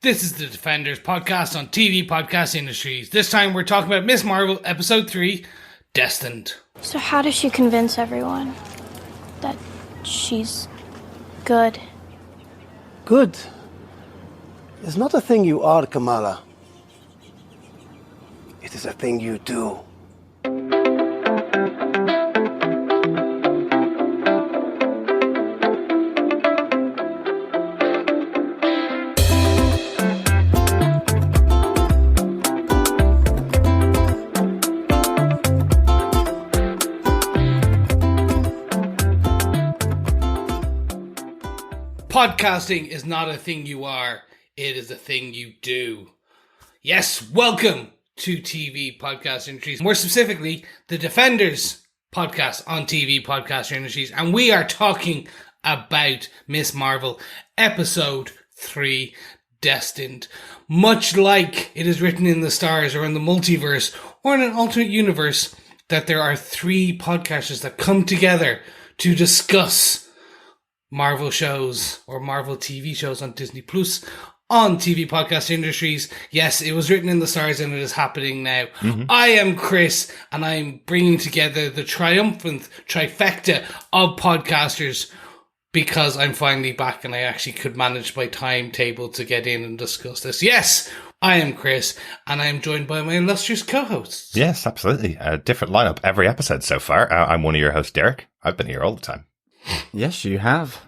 This is the Defenders podcast on TV Podcast Industries. This time we're talking about Ms. Marvel, Episode 3, Destined. So how does she convince everyone that she's good? Good is not a thing you are, Kamala. It is a thing you do. Podcasting is not a thing you are, it is a thing you do. Yes, welcome to TV Podcast Industries. More specifically, the Defenders podcast on TV Podcast Industries. And we are talking about Ms. Marvel, Episode 3, Destined. Much like it is written in the stars or in the multiverse or in an alternate universe, that there are three podcasters that come together to discuss Marvel shows or Marvel TV shows on Disney Plus on TV Podcast Industries. Yes, it was written in the stars and it is happening now. I am Chris and I'm bringing together the triumphant trifecta of podcasters because I'm finally back and I actually could manage my timetable to get in and discuss this. Yes, I am Chris and I am joined by my illustrious co-hosts. Yes, absolutely. A different lineup every episode so far. I'm one of your hosts, Derek. I've been here all the time. Yes, you have.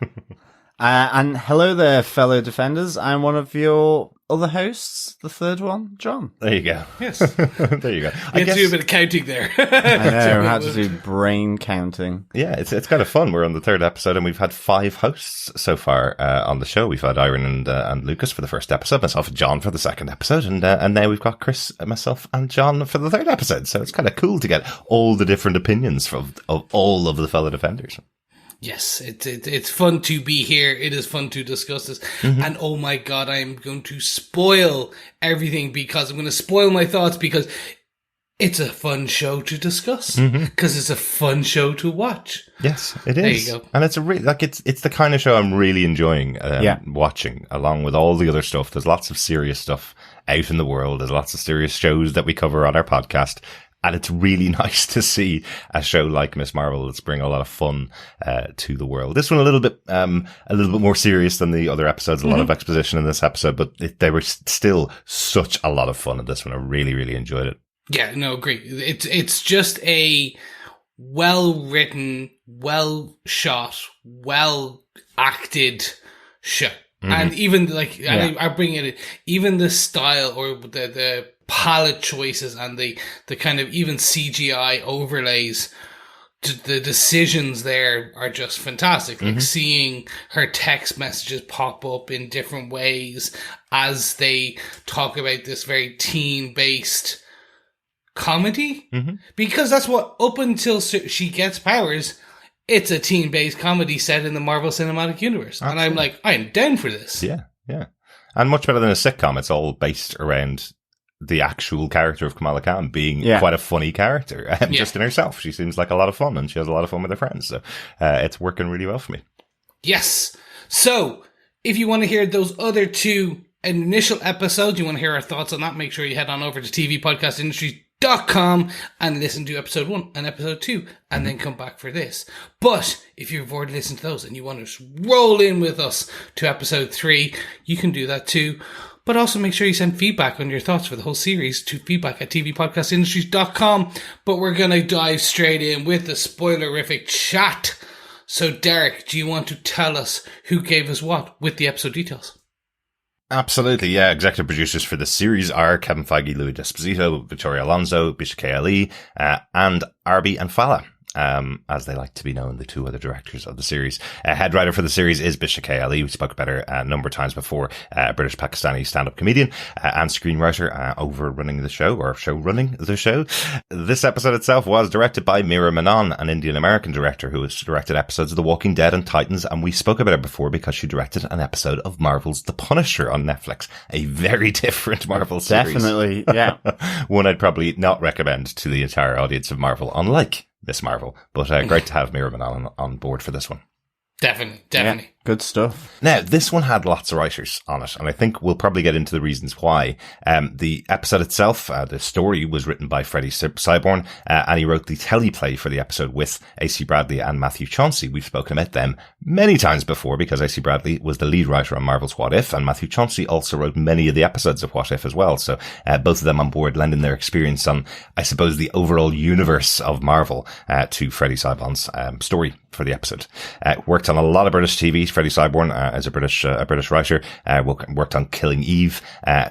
And hello there, fellow defenders. I'm one of your other hosts, the third one, John. There you go. Yes. There you go. I guess to do a bit of counting there. I know, I had to do brain counting. Yeah, it's kind of fun. We're on the third episode and we've had 5 hosts so far on the show. We've had Adrian and Lucas for the first episode, myself and John for the second episode, and now we've got Chris, myself and John for the third episode. So it's kind of cool to get all the different opinions of all of the fellow defenders. Yes, it's fun to be here. It is fun to discuss this. And oh my God, I am going to spoil everything because I'm going to spoil my thoughts because it's a fun show to discuss because it's a fun show to watch. Yes, it is. There you go. And it's it's the kind of show I'm really enjoying watching along with all the other stuff. There's lots of serious stuff out in the world. There's lots of serious shows that we cover on our podcast. And it's really nice to see a show like Ms. Marvel that's bring a lot of fun to the world. This one a little bit more serious than the other episodes. A lot of exposition in this episode, but they were still such a lot of fun in this one. I really, really enjoyed it. Yeah, no, agree. It's just a well written, well shot, well acted show. And even I bring it in, even the style or the palette choices and the kind of even CGI overlays, the decisions there are just fantastic. Like seeing her text messages pop up in different ways as they talk about this very teen-based comedy. Because that's what, up until she gets powers, it's a teen-based comedy set in the Marvel Cinematic Universe. Absolutely. And I'm like, I'm down for this. Yeah, yeah. And much better than a sitcom. It's all based around the actual character of Kamala Khan being quite a funny character. Just in herself. She seems like a lot of fun and she has a lot of fun with her friends. So it's working really well for me. Yes. So if you want to hear those other 2 initial episodes, you want to hear our thoughts on that, make sure you head on over to tvpodcastindustries.com and listen to episode 1 and episode 2 and then come back for this. But if you've already listened to those and you want to roll in with us to episode 3, you can do that too. But also make sure you send feedback on your thoughts for the whole series to feedback@tvpodcastindustries.com. But we're going to dive straight in with the spoilerific chat. So Derek, do you want to tell us who gave us what with the episode details? Absolutely, yeah. Executive producers for the series are Kevin Feige, Louis D'Esposito, Victoria Alonso, Bisha and Arbi and Fallah. As they like to be known, the 2 other directors of the series. Head writer for the series is Bisha. We spoke about her a number of times before. British Pakistani stand-up comedian and screenwriter overrunning the show or show running the show. This episode itself was directed by Meera Menon, an Indian-American director who has directed episodes of The Walking Dead and Titans, and we spoke about her before because she directed an episode of Marvel's The Punisher on Netflix. A very different Marvel series. Definitely, yeah. One I'd probably not recommend to the entire audience of Marvel, unlike Miss Marvel, but great to have Meera Menon on board for this one. Definitely. Good stuff. Now, this one had lots of writers on it, and I think we'll probably get into the reasons why. The episode itself, the story was written by Freddy Syborn, and he wrote the teleplay for the episode with AC Bradley and Matthew Chauncey. We've spoken about them many times before because AC Bradley was the lead writer on Marvel's What If, and Matthew Chauncey also wrote many of the episodes of What If as well. So both of them on board, lending their experience on, I suppose, the overall universe of Marvel to Freddy Syborn's story for the episode. Worked on a lot of British TV. Freddy Syborn, as a British writer, worked on Killing Eve,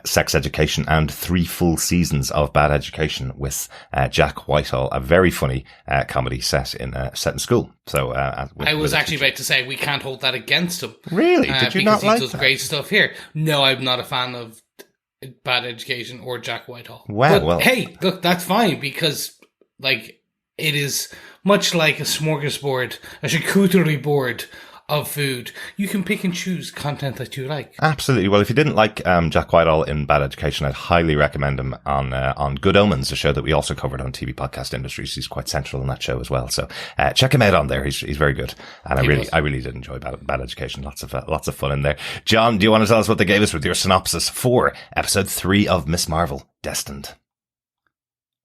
Sex Education, and 3 full seasons of Bad Education with Jack Whitehall, a very funny comedy set in school. So I was actually about to say we can't hold that against him. Really? Did you not like he does that? great stuff here. No, I'm not a fan of Bad Education or Jack Whitehall. Wow. But, well, hey, look, that's fine because like it is much like a smorgasbord, a charcuterie board of food. You can pick and choose content that you like. absolutely. Well, if you didn't like Jack Whitehall in Bad Education, I'd highly recommend him on Good Omens, a show that we also covered on TV Podcast Industries. He's quite central in that show as well. So check him out on there. He's very good, and I really did enjoy Bad Education. Lots of fun in there. John, do you want to tell us what they gave us with your synopsis for episode 3 of Miss Marvel, Destined?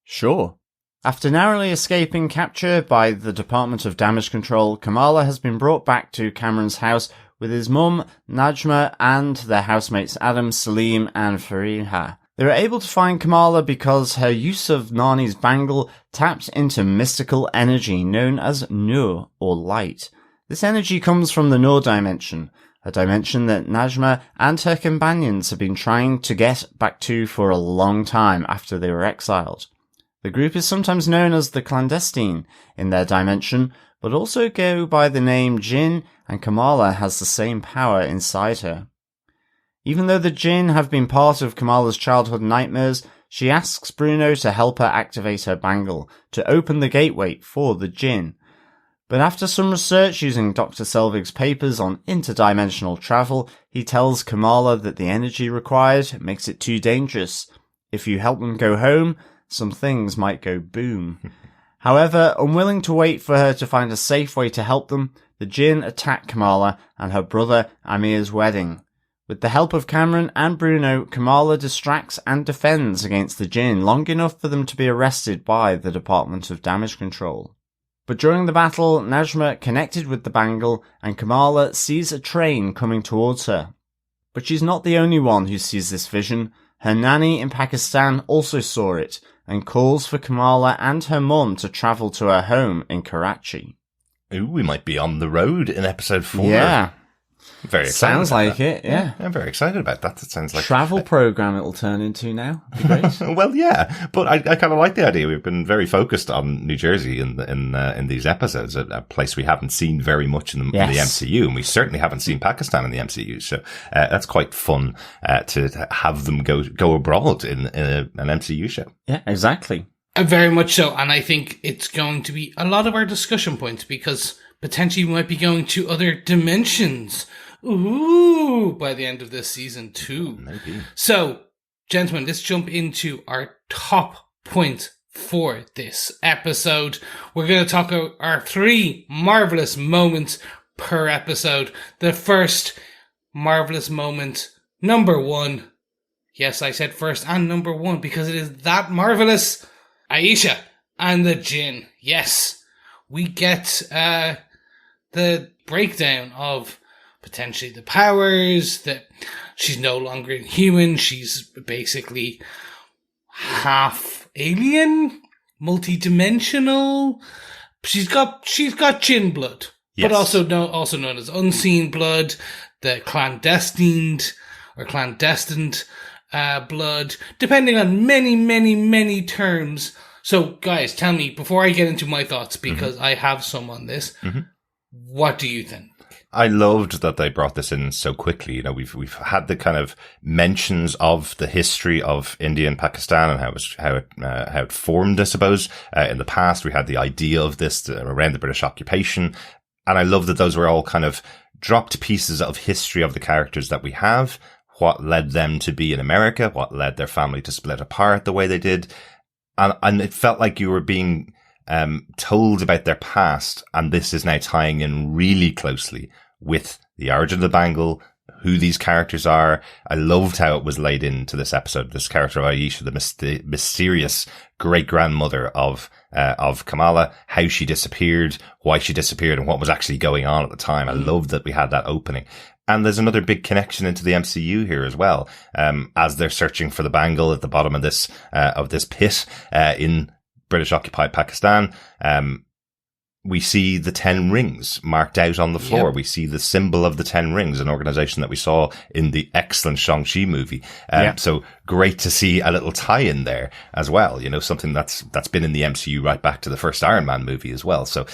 Sure. After narrowly escaping capture by the Department of Damage Control, Kamala has been brought back to Kamran's house with his mum, Najma, and their housemates Aadam, Saleem, and Fariha. They were able to find Kamala because her use of Nani's bangle tapped into mystical energy known as Noor, or light. This energy comes from the Noor dimension, a dimension that Najma and her companions have been trying to get back to for a long time after they were exiled. The group is sometimes known as the Clandestine in their dimension, but also go by the name Djinn, and Kamala has the same power inside her. Even though the Djinn have been part of Kamala's childhood nightmares, she asks Bruno to help her activate her bangle to open the gateway for the Djinn. But after some research using Dr. Selvig's papers on interdimensional travel, he tells Kamala that the energy required makes it too dangerous. If you help them go home, some things might go boom. However, unwilling to wait for her to find a safe way to help them, the Djinn attack Kamala and her brother Amir's wedding. With the help of Kamran and Bruno, Kamala distracts and defends against the Djinn long enough for them to be arrested by the Department of Damage Control. But during the battle, Najma connected with the bangle and Kamala sees a train coming towards her. But she's not the only one who sees this vision. Her nani in Pakistan also saw it, and calls for Kamala and her mum to travel to her home in Karachi. Ooh, we might be on the road in episode 4. Yeah. Very excited. Sounds like it, yeah. I'm very excited about that. It sounds like travel program it'll turn into now. Be great. Well, yeah, but I kind of like the idea. We've been very focused on New Jersey in these episodes, a place we haven't seen very much in the MCU, and we certainly haven't seen Pakistan in the MCU. So that's quite fun to have them go abroad in an MCU show. Yeah, exactly. Very much so, and I think it's going to be a lot of our discussion points because potentially we might be going to other dimensions. Ooh, by the end of this season too. Maybe. So, gentlemen, let's jump into our top point for this episode. We're going to talk about our 3 marvelous moments per episode. The first marvelous moment, number 1. Yes, I said first and number 1 because it is that marvelous. Aisha and the Djinn. Yes, we get the breakdown of potentially the powers, that she's no longer human, she's basically half alien, multi-dimensional. She's got Djinn blood, yes, but also known as unseen blood, the clandestine blood, depending on many terms. So, guys, tell me, before I get into my thoughts, because I have some on this, what do you think? I loved that they brought this in so quickly. You know, we've had the kind of mentions of the history of India and Pakistan and how it formed, I suppose. In the past, we had the idea of this around the British occupation. And I love that those were all kind of dropped pieces of history of the characters that we have. What led them to be in America? What led their family to split apart the way they did? And it felt like you were being told about their past, and this is now tying in really closely with the origin of the bangle, who these characters are. I loved how it was laid into this episode. This character of Aisha, the mysterious great grandmother of Kamala, how she disappeared, why she disappeared, and what was actually going on at the time. I loved that we had that opening. And there's another big connection into the MCU here as well. As they're searching for the bangle at the bottom of this pit, in British occupied Pakistan, we see the 10 rings marked out on the floor. Yep. We see the symbol of the 10 rings, an organization that we saw in the excellent Shang-Chi movie. So great to see a little tie-in there as well. You know, something that's been in the MCU right back to the first Iron Man movie as well. So,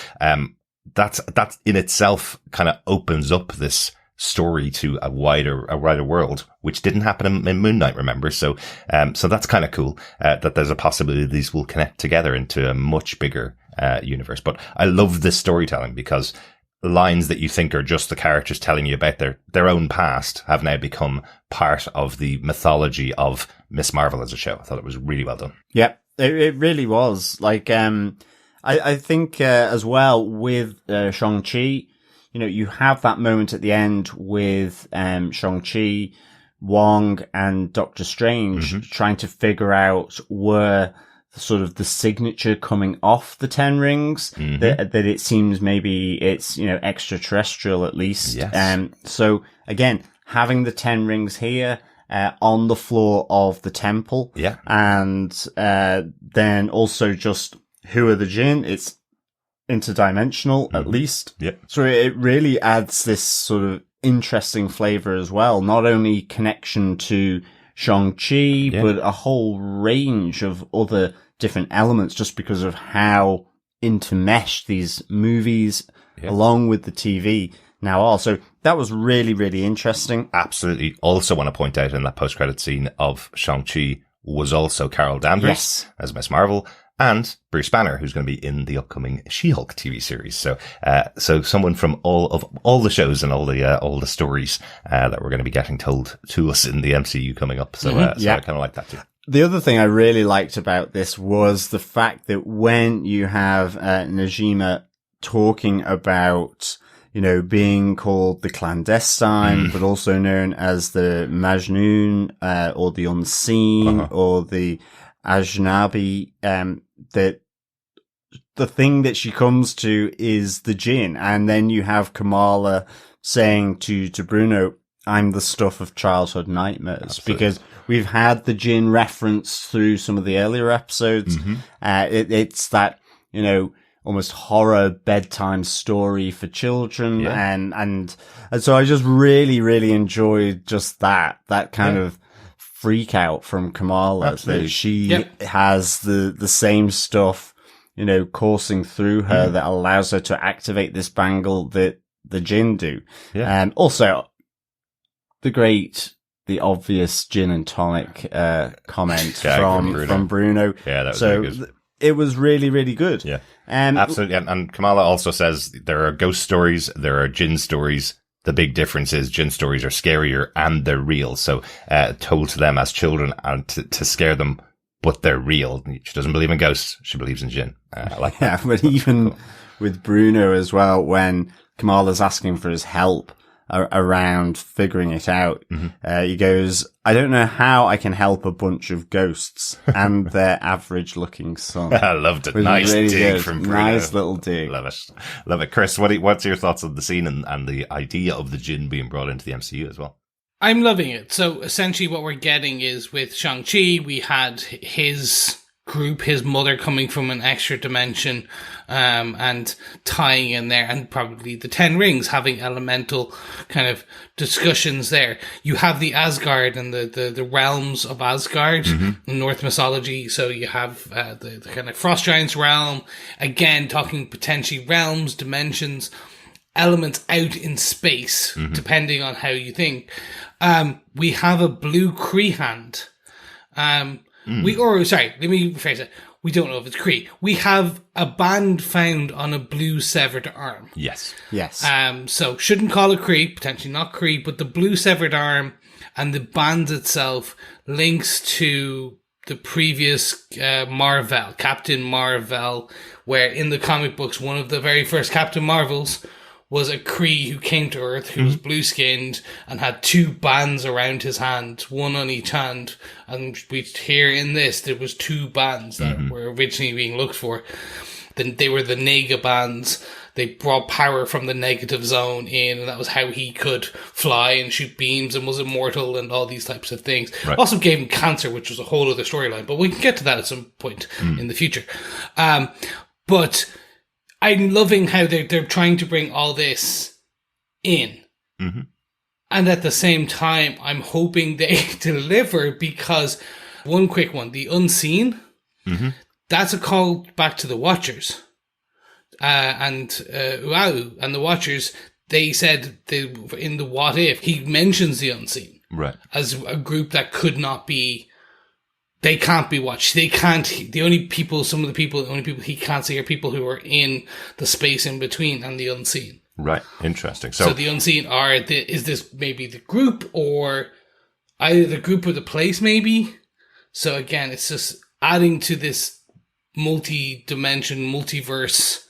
that's in itself kind of opens up this story to a wider world, which didn't happen in Moon Knight, remember? So that's kind of cool, that there's a possibility these will connect together into a much bigger universe. But I love this storytelling because lines that you think are just the characters telling you about their own past have now become part of the mythology of Miss Marvel as a show. I thought it was really well done. Yep, it really was. Like, I think as well with Shang-Chi, you know, you have that moment at the end with Shang-Chi, Wong, and Doctor Strange trying to figure out where sort of the signature coming off the 10 rings, that it seems maybe it's, you know, extraterrestrial at least. Yes. So again, having the 10 rings here on the floor of the temple. Yeah. And then also just who are the djinn? It's interdimensional at least. Yeah. So it really adds this sort of interesting flavor as well. Not only connection to Shang-Chi, but a whole range of other different elements just because of how intermeshed these movies along with the TV now are. So that was really, really interesting. Absolutely. Also want to point out in that post-credit scene of Shang-Chi was also Carol Danvers as Miss Marvel, and Bruce Banner, who's going to be in the upcoming She-Hulk TV series. So, so someone from all the shows and all the stories, that we're going to be getting told to us in the MCU coming up. So, so I kind of like that too. The other thing I really liked about this was the fact that when you have, Najma talking about, you know, being called the Clandestine, but also known as the Majnun, or the Unseen, or the Ajnabi, that the thing that she comes to is the djinn. And then you have Kamala saying to Bruno, I'm the stuff of childhood nightmares. Absolutely. Because we've had the djinn reference through some of the earlier episodes. It's that, you know, almost horror bedtime story for children. And so I just really, really enjoyed just that kind of freak out from Kamala. Absolutely. That she has the same stuff, you know, coursing through her that allows her to activate this bangle that the djinn do. And also the obvious gin and tonic comment from Bruno. Yeah, that was very good. It was really, really good. Yeah, absolutely. And Kamala also says there are ghost stories, there are djinn stories. The big difference is djinn stories are scarier and they're real. So, told to them as children and to scare them, but they're real. She doesn't believe in ghosts. She believes in djinn. I like that. Yeah, but even with Bruno as well, when Kamala's asking for his help around figuring it out, he goes, I don't know how I can help a bunch of ghosts and their average looking son. I loved it. Nice really dig good. From Bruno. Nice little dig. Love it. Love it. Chris, what's your thoughts on the scene and the idea of the djinn being brought into the MCU as well? I'm loving it. So essentially what we're getting is with Shang-Chi, we had his group, his mother coming from an extra dimension, and tying in there, and probably the 10 rings having elemental kind of discussions there. You have the Asgard and the realms of Asgard in Norse mythology. So you have the kind of Frost Giants realm, again talking potentially realms, dimensions, elements out in space, depending on how you think. We have a blue Kree hand. Let me rephrase it. We don't know if it's Kree. We have a band found on a blue severed arm. Yes. So shouldn't call it Kree, potentially not Kree, but the blue severed arm and the band itself links to the previous Marvel, Captain Marvel, where in the comic books, one of the very first Captain Marvels was a Kree who came to Earth, who was blue-skinned and had 2 bands around his hand, one on each hand. And we hear in this, there was 2 bands that were originally being looked for. Then they were the Nega bands. They brought power from the negative zone in, and that was how he could fly and shoot beams and was immortal and all these types of things. Right. Also gave him cancer, which was a whole other storyline, but we can get to that at some point in the future. But I'm loving how they're trying to bring all this in. Mm-hmm. And at the same time, I'm hoping they deliver, because one quick one, the Unseen, that's a call back to the Watchers. And Uau and the Watchers, they said in the What If, he mentions the Unseen. Right. As a group that could not be, they can't be watched. They can't, the only people he can't see are people who are in the space in between and the Unseen. Right. Interesting. So the Unseen is this maybe the group, or either the group or the place maybe? So again, it's just adding to this multi-dimension, multiverse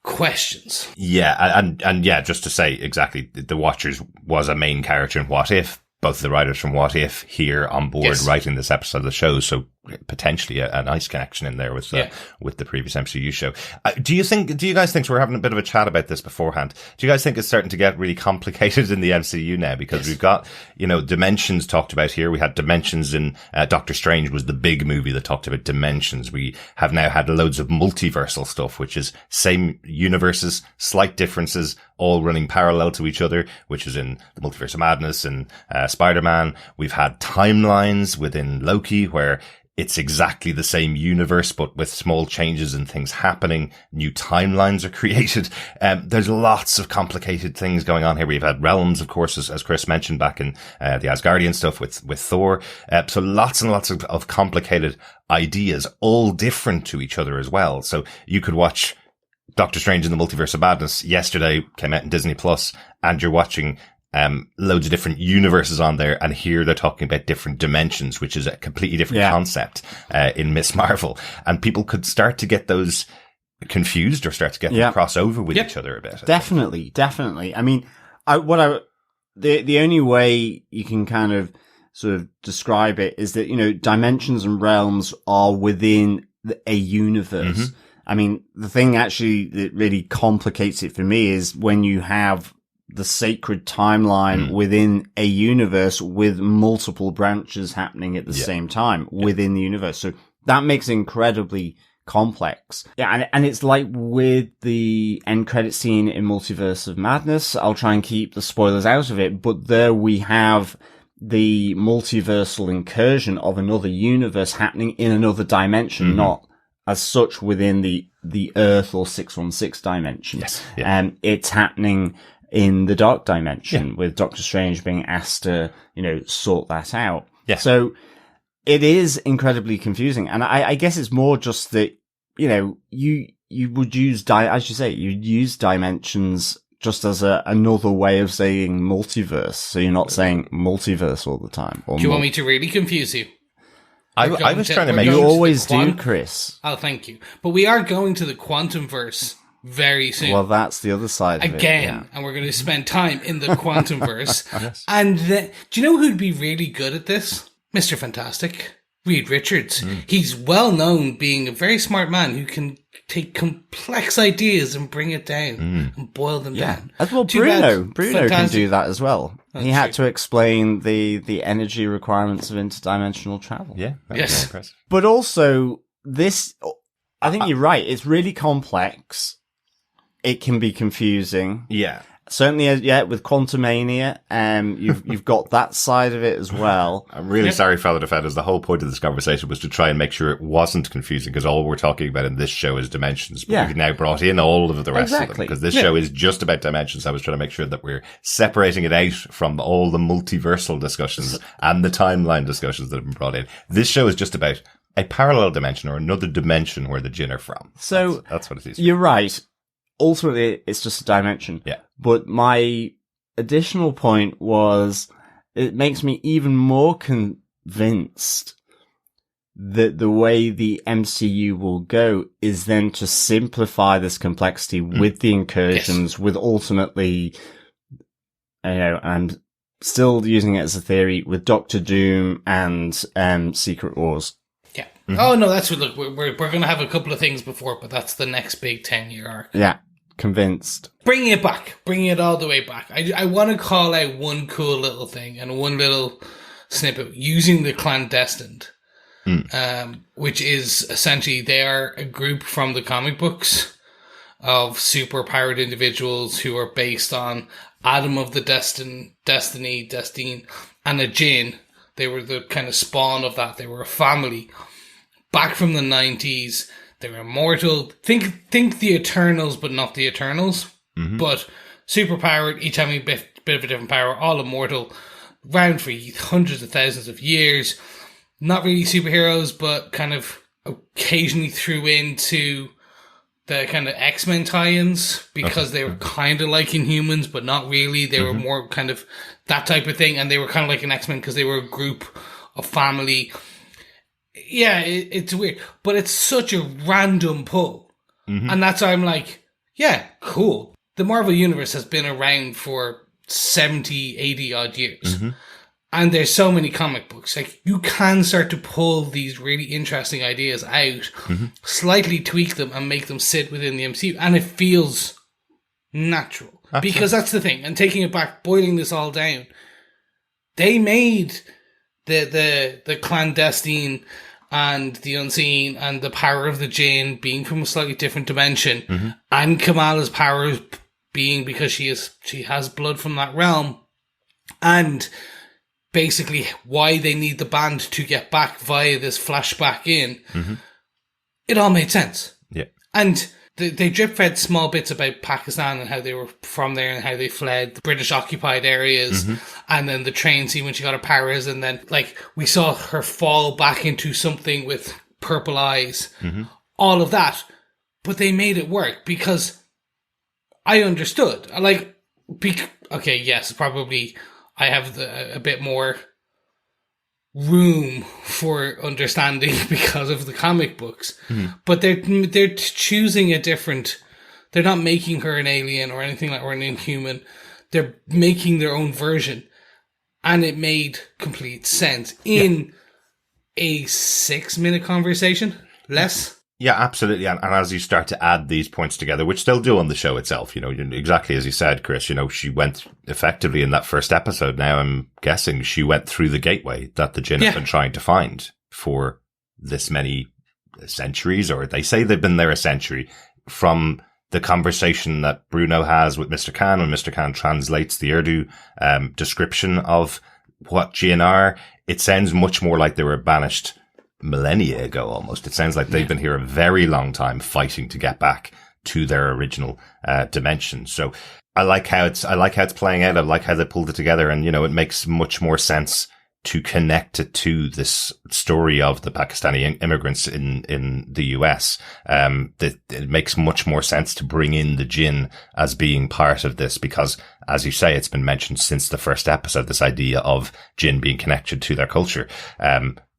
questions. Yeah, and yeah, just to say exactly, the Watchers was a main character in What If. Both of the writers from What If here on board writing this episode of the show, so potentially a nice connection in there with the previous MCU show. Do you guys think, so we're having a bit of a chat about this beforehand, do you guys think it's starting to get really complicated in the MCU now? Because we've got, dimensions talked about here. We had dimensions in Doctor Strange was the big movie that talked about dimensions. We have now had loads of multiversal stuff, which is same universes, slight differences, all running parallel to each other, which is in the Multiverse of Madness and Spider-Man. We've had timelines within Loki where it's exactly the same universe, but with small changes and things happening. New timelines are created. There's lots of complicated things going on here. We've had realms, of course, as Chris mentioned back in the Asgardian stuff with Thor. So lots and lots of complicated ideas, all different to each other as well. So you could watch Doctor Strange in the Multiverse of Madness yesterday, came out in Disney Plus, and you're watching loads of different universes on there, and here they're talking about different dimensions, which is a completely different concept in Miss Marvel, and people could start to get those confused or start to get them cross over with each other a bit. Definitely. I mean, the only way you can kind of sort of describe it is that dimensions and realms are within a universe. Mm-hmm. I mean, the thing actually that really complicates it for me is when you have the sacred timeline within a universe with multiple branches happening at the same time within the universe. So that makes it incredibly complex. Yeah, and it's like with the end credit scene in Multiverse of Madness, I'll try and keep the spoilers out of it, but there we have the multiversal incursion of another universe happening in another dimension, not as such within the Earth or 616 dimension. Yes. Yeah. It's happening in the dark dimension with Doctor Strange being asked to, sort that out. Yeah. So it is incredibly confusing. And I guess it's more just that, you would use, as you say, you'd use dimensions just as another way of saying multiverse. So you're not saying multiverse all the time. Do you want me to really confuse you? I was trying to make you always do, Chris. Oh, thank you. But we are going to the quantum verse very soon. Well, that's the other side of it. Again, and we're going to spend time in the quantum verse. Yes. And do you know who'd be really good at this? Mr. Fantastic. Reed Richards. He's well known being a very smart man who can take complex ideas and bring it down and boil them down. As well, Bruno can do that as well. That's he had to explain the energy requirements of interdimensional travel. Yeah. Yes. Impressive. But also this, I think you're right. It's really complex. It can be confusing. Yeah. Certainly, with Quantumania, you've got that side of it as well. I'm really sorry, fellow defenders. The whole point of this conversation was to try and make sure it wasn't confusing, because all we're talking about in this show is dimensions. But we've now brought in all of the rest of them, because this show is just about dimensions. I was trying to make sure that we're separating it out from all the multiversal discussions and the timeline discussions that have been brought in. This show is just about a parallel dimension or another dimension where the djinn are from. So that's what it is. You're right. Ultimately, it's just a dimension. Yeah. But my additional point was, it makes me even more convinced the way the MCU will go is then to simplify this complexity with the incursions, with ultimately, and still using it as a theory with Doctor Doom and Secret Wars. Yeah. Oh no, that's what. Look, we're going to have a couple of things before, but that's the next big 10-year arc. Yeah, convinced. Bringing it back, bringing it all the way back. I want to call out one cool little thing and one little snippet using the Clandestine. Which is essentially they are a group from the comic books of super-powered individuals who are based on Aadam of the Destined, and a djinn. They were the kind of spawn of that. They were a family back from the 90s. They were immortal. Think the Eternals, but not the Eternals. But super-powered, each having a bit of a different power, all immortal, around for hundreds of thousands of years. Not really superheroes, but kind of occasionally threw into the kind of X-Men tie-ins because they were kind of like Inhumans, but not really. They were more kind of that type of thing, and they were kind of like an X-Men because they were a group of family. Yeah, it's weird, but it's such a random pull. And that's why I'm like, yeah, cool. The Marvel Universe has been around for 70, 80 odd years. And there's so many comic books. Like, you can start to pull these really interesting ideas out, slightly tweak them, and make them sit within the MCU. And it feels natural. Absolutely. Because that's the thing. And taking it back, boiling this all down, they made the Clandestine and the Unseen and the power of the djinn being from a slightly different dimension. And Kamala's powers being because she has blood from that realm. And basically why they need the band to get back via this flashback in. It all made sense. Yeah. And they drip-fed small bits about Pakistan and how they were from there and how they fled the British occupied areas. And then the train scene when she got her powers, and then like we saw her fall back into something with purple eyes. All of that. But they made it work because I understood. Okay, yes, probably I have a bit more room for understanding because of the comic books. But they're choosing a different. They're not making her an alien or anything like, or an Inhuman. They're making their own version, and it made complete sense in a 6-minute conversation. Less. Yeah, absolutely. And as you start to add these points together, which they'll do on the show itself, exactly as you said, Chris, she went effectively in that first episode. Now I'm guessing she went through the gateway that the djinn have been trying to find for this many centuries, or they say they've been there a century, from the conversation that Bruno has with Mr. Khan when Mr. Khan translates the Urdu description of what djinn are. It sounds much more like they were banished millennia ago almost. It sounds like they've been here a very long time fighting to get back to their original dimension. So I like how it's playing out. I like how they pulled it together, and it makes much more sense to connect it to this story of the Pakistani immigrants in the US. That it makes much more sense to bring in the djinn as being part of this because, as you say, it's been mentioned since the first episode, this idea of djinn being connected to their culture.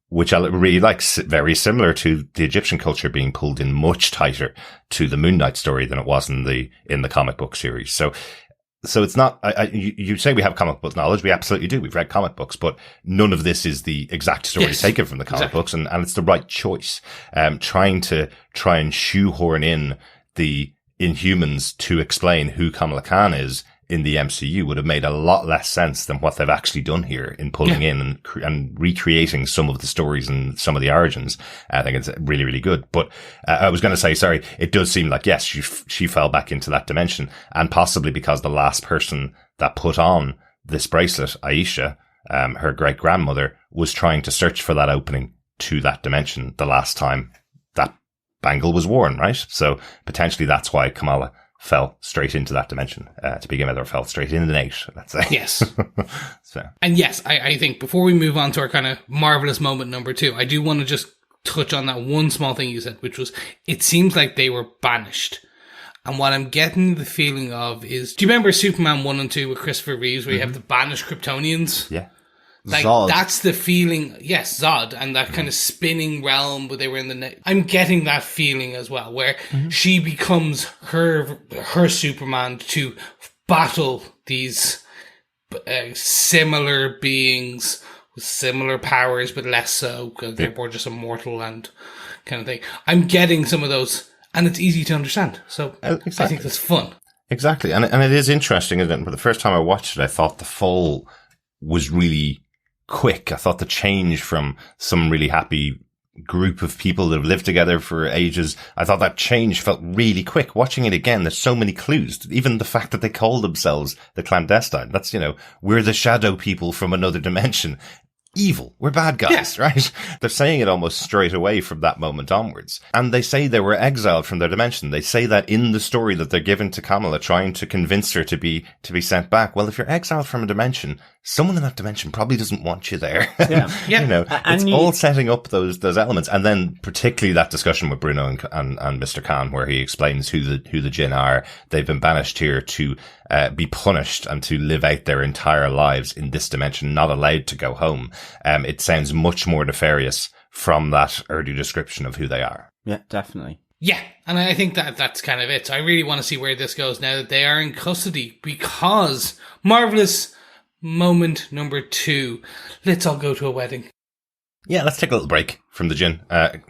Which I really like, very similar to the Egyptian culture being pulled in much tighter to the Moon Knight story than it was in the comic book series. So it's not, you say we have comic book knowledge. We absolutely do. We've read comic books, but none of this is the exact story taken from the comic books. And it's the right choice. Trying and shoehorn in the Inhumans to explain who Kamala Khan is in the MCU would have made a lot less sense than what they've actually done here in pulling in and recreating some of the stories and some of the origins. I think it's really, really good. But I was going to say, sorry, it does seem like, yes, she fell back into that dimension, and possibly because the last person that put on this bracelet, Aisha, her great grandmother, was trying to search for that opening to that dimension the last time that bangle was worn, right? So potentially that's why Kamala fell straight into that dimension to begin with, or fell straight in the night, let's say. Yes. So. And yes, I think before we move on to our kind of marvelous moment number 2, I do want to just touch on that one small thing you said, which was, it seems like they were banished. And what I'm getting the feeling of is, do you remember Superman 1 and 2 with Christopher Reeves, where you have the banished Kryptonians? Yeah. Like, Zod. that's the feeling. Yes, Zod, and that kind of spinning realm where they were in the I'm getting that feeling as well, where she becomes her Superman to battle these similar beings with similar powers, but less so, because they're more just immortal and kind of thing. I'm getting some of those, and it's easy to understand. So Exactly. I think that's fun. Exactly. And it is interesting, isn't it? But the first time I watched it, I thought the fall was really quick. I thought the change from some really happy group of people that have lived together for ages, I thought that change felt really quick. Watching it again, there's so many clues. Even the fact that they call themselves the Clandestine. That's, we're the shadow people from another dimension. Evil. We're bad guys, right? They're saying it almost straight away from that moment onwards. And they say they were exiled from their dimension. They say that in the story that they're given to Kamala, trying to convince her to be sent back. Well, if you're exiled from a dimension, someone in that dimension probably doesn't want you there. Yeah. It's all setting up those elements. And then particularly that discussion with Bruno and Mr. Khan, where he explains who the djinn are. They've been banished here to be punished and to live out their entire lives in this dimension, not allowed to go home. It sounds much more nefarious from that early description of who they are. Yeah, definitely. Yeah, and I think that's kind of it. So I really want to see where this goes now that they are in custody, because marvelous moment number 2. Let's all go to a wedding. Yeah, let's take a little break from the djinn.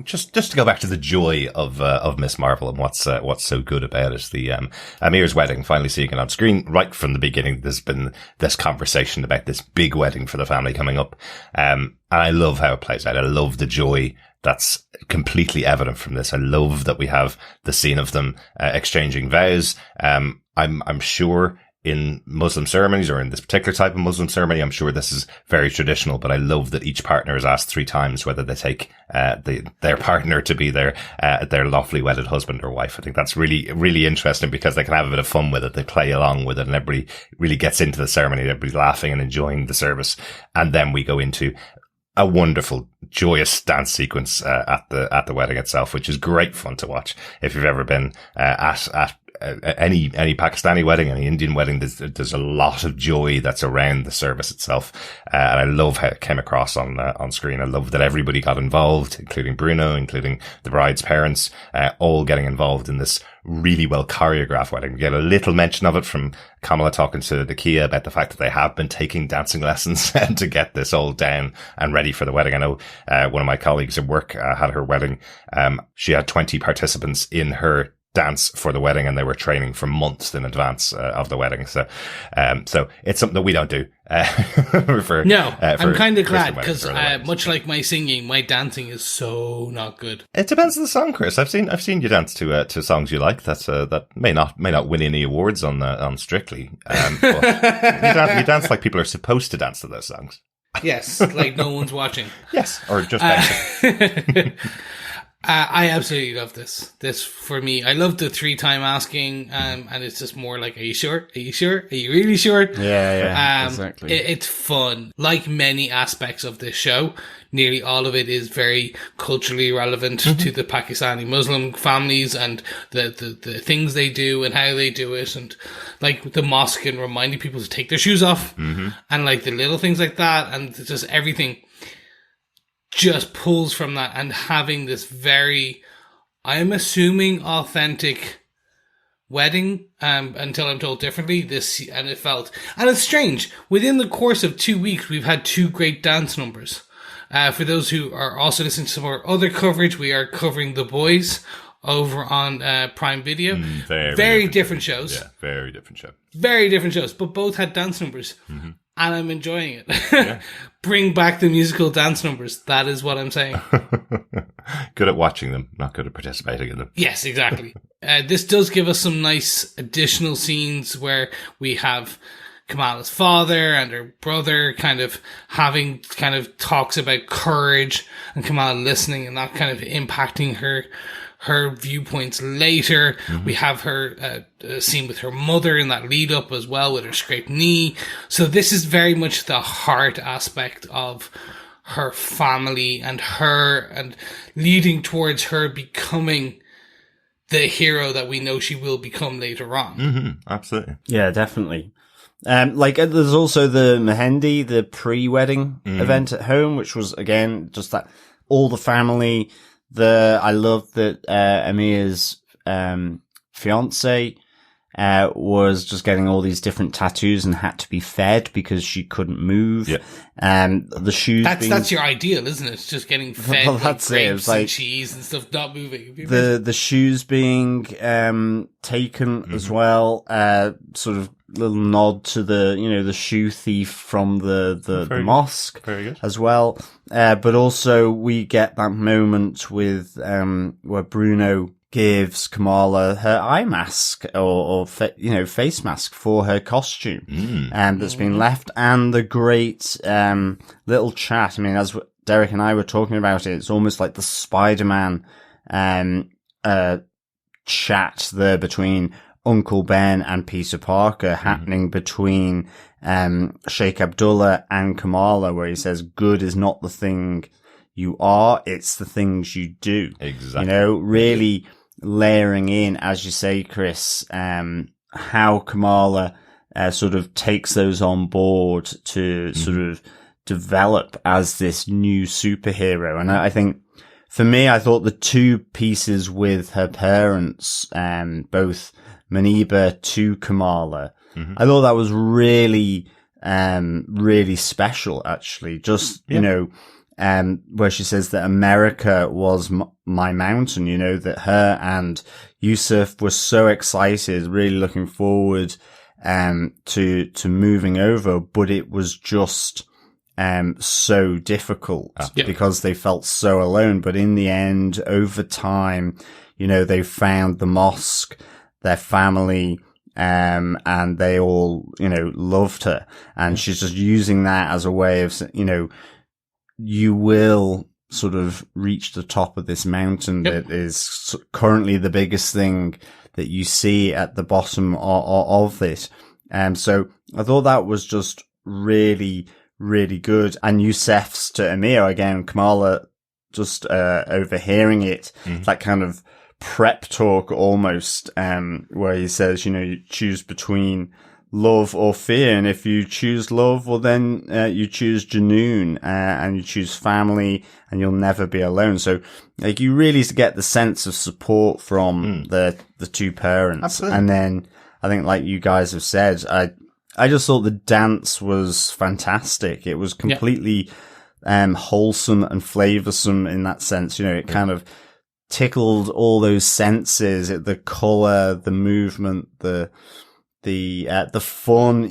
Just to go back to the joy of Miss Marvel and what's so good about it. The Amir's wedding, finally seeing it on screen right from the beginning. There's been this conversation about this big wedding for the family coming up. And I love how it plays out. I love the joy that's completely evident from this. I love that we have the scene of them exchanging vows. I'm sure in Muslim ceremonies, or in this particular type of Muslim ceremony, I'm sure this is very traditional, but I love that each partner is asked 3 times whether they take their partner to be their lawfully wedded husband or wife. I think that's really, really interesting, because they can have a bit of fun with it. They play along with it, and everybody really gets into the ceremony. Everybody's laughing and enjoying the service. And then we go into a wonderful, joyous dance sequence at the wedding itself, which is great fun to watch. If you've ever been at any Pakistani wedding, any Indian wedding, there's a lot of joy that's around the service itself. And I love how it came across on screen. I love that everybody got involved, including Bruno, including the bride's parents, all getting involved in this really well choreographed wedding. We get a little mention of it from Kamala talking to the Kia about the fact that they have been taking dancing lessons to get this all down and ready for the wedding. I know, one of my colleagues at work, had her wedding. She had 20 participants in her dance for the wedding, and they were training for months in advance of the wedding. So it's something that we don't do. I'm kind of glad, because much like my singing, my dancing is so not good. It depends on the song, Chris. I've seen you dance to songs you like. That may not win any awards on Strictly. But you dance like people are supposed to dance to those songs. Yes, like no one's watching. Yes, or just dancing. I absolutely love this. This, for me, I love the 3-time asking, and it's just more like, are you sure? Are you sure? Are you really sure? Yeah, exactly. It's fun. Like many aspects of this show, nearly all of it is very culturally relevant to the Pakistani Muslim families and the things they do and how they do it, and like the mosque and reminding people to take their shoes off, and like the little things like that, and just everything just pulls from that, and having this very, I'm assuming, authentic wedding, until I'm told differently. And it's strange. Within the course of 2 weeks, we've had 2 great dance numbers. For those who are also listening to some of our other coverage, we are covering The Boys over on Prime Video. Very different shows. Yeah, very different show. Very different shows, but both had dance numbers. And I'm enjoying it. Yeah. Bring back the musical dance numbers. That is what I'm saying. Good at watching them, not good at participating in them. Yes, exactly. This does give us some nice additional scenes where we have Kamala's father and her brother kind of having talks about courage, and Kamala listening, and that kind of impacting her viewpoints later. We have her scene with her mother in that lead up as well, with her scraped knee. So this is very much the heart aspect of her family and her, and leading towards her becoming the hero that we know she will become later on. Absolutely. Yeah, definitely. There's also the Mehendi, the pre-wedding event at home, which was, again, just that, all the family. I love that, Amir's, fiance, was just getting all these different tattoos and had to be fed because she couldn't move. Yeah. The shoes. That's your ideal, isn't it? Just getting fed that's like it. It grapes was like and cheese and stuff, not moving. The shoes being taken as well. Sort of little nod to the shoe thief from the mosque as well. But also we get that moment with where Bruno gives Kamala her eye mask or face mask for her costume, that's been left, and the great little chat. I mean, as Derek and I were talking about it, it's almost like the Spider-Man chat there between Uncle Ben and Peter Parker happening between Sheikh Abdullah and Kamala, where he says, "Good is not the thing you are; it's the things you do." Exactly. Really layering in, as you say, Chris, how Kamala sort of takes those on board to sort of develop as this new superhero. And I think, for me, I thought the two pieces with her parents, both Maniba to Kamala, I thought that was really, really special, actually. Just, where she says that America was my mountain, that her and Yusuf were so excited, really looking forward to moving over, but it was just so difficult because they felt so alone. But in the end, over time, they found the mosque, their family, and they all, loved her. And she's just using that as a way of, you will sort of reach the top of this mountain that is currently the biggest thing that you see at the bottom of this. So I thought that was just really, really good. And Yusef's to Amir, again, Kamala just overhearing it, that kind of prep talk almost, where he says, you choose between love or fear, and if you choose love, well then you choose Junoon, and you choose family, and you'll never be alone. So you really get the sense of support from the two parents. Absolutely. And then I think, like you guys have said, I just thought the dance was fantastic. It was completely wholesome and flavoursome in that sense. It kind of tickled all those senses, the colour, the movement, the fun.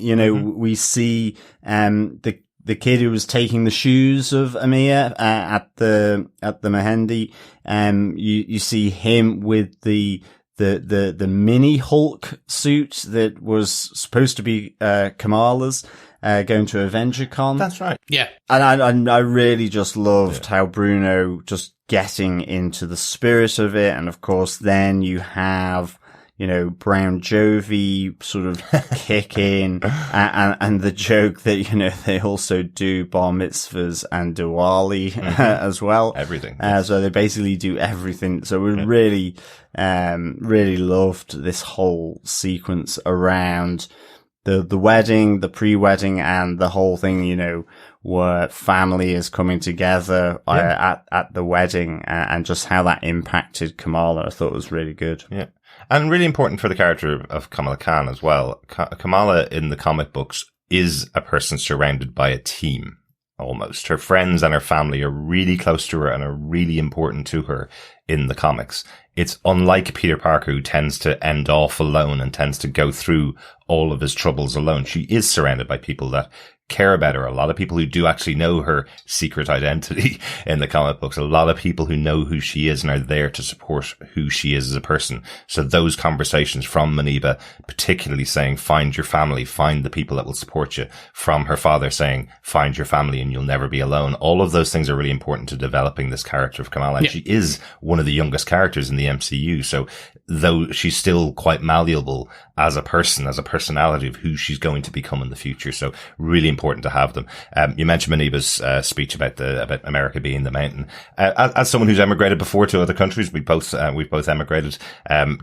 We see the kid who was taking the shoes of Amir at the Mehendi. You see him with the mini Hulk suit that was supposed to be Kamala's, going to AvengerCon. That's right. Yeah. And I really just loved how Bruno just getting into the spirit of it. And of course, then you have, Brown Jovi sort of kick in, and the joke that, they also do bar mitzvahs and Diwali as well. Everything. So they basically do everything. So we really, really loved this whole sequence around the wedding, the pre-wedding, and the whole thing, where family is coming together at the wedding, and just how that impacted Kamala, I thought was really good. Yeah. And really important for the character of Kamala Khan as well. Kamala in the comic books is a person surrounded by a team, almost. Her friends and her family are really close to her and are really important to her in the comics. It's unlike Peter Parker, who tends to end off alone and tends to go through all of his troubles alone. She is surrounded by people that care about her. A lot of people who do actually know her secret identity in the comic books. A lot of people who know who she is and are there to support who she is as a person. So those conversations from Maniba, particularly saying, find your family, find the people that will support you, from her father saying, find your family and you'll never be alone. All of those things are really important to developing this character of Kamala. And she is one of the youngest characters in the MCU. So though she's still quite malleable as a person, as a personality of who she's going to become in the future. So really important to have them. You mentioned Maniba's speech about America being the mountain. As someone who's emigrated before to other countries, we've both emigrated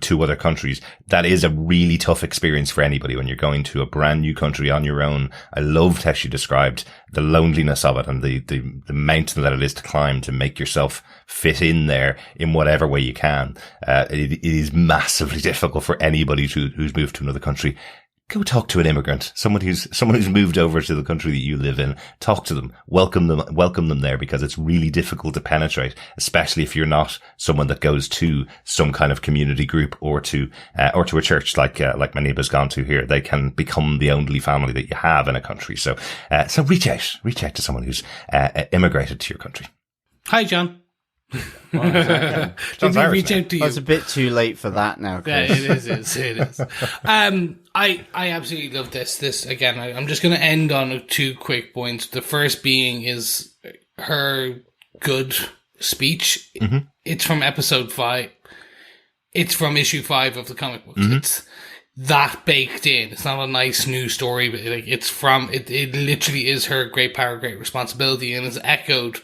to other countries. That is a really tough experience for anybody when you're going to a brand new country on your own. I loved how she described the loneliness of it and the mountain that it is to climb to make yourself fit in there in whatever way you can. It is massively difficult for anybody who's moved to another country. Go talk to an immigrant, someone who's moved over to the country that you live in. Talk to them, welcome them there, because it's really difficult to penetrate, especially if you're not someone that goes to some kind of community group or to a church like Maniba's gone to here. They can become the only family that you have in a country. So reach out to someone who's immigrated to your country. Hi, John. Well, Did we reach out to you? It's a bit too late for that now, Chris. Yeah, it is. I absolutely love this again. I'm just going to end on 2 quick points. The first being is her good speech. Mm-hmm. It's from episode 5. It's from issue 5 of the comic books. Mm-hmm. It's that baked in. It's not a nice new story, but it's from it literally is her great power, great responsibility, and is echoed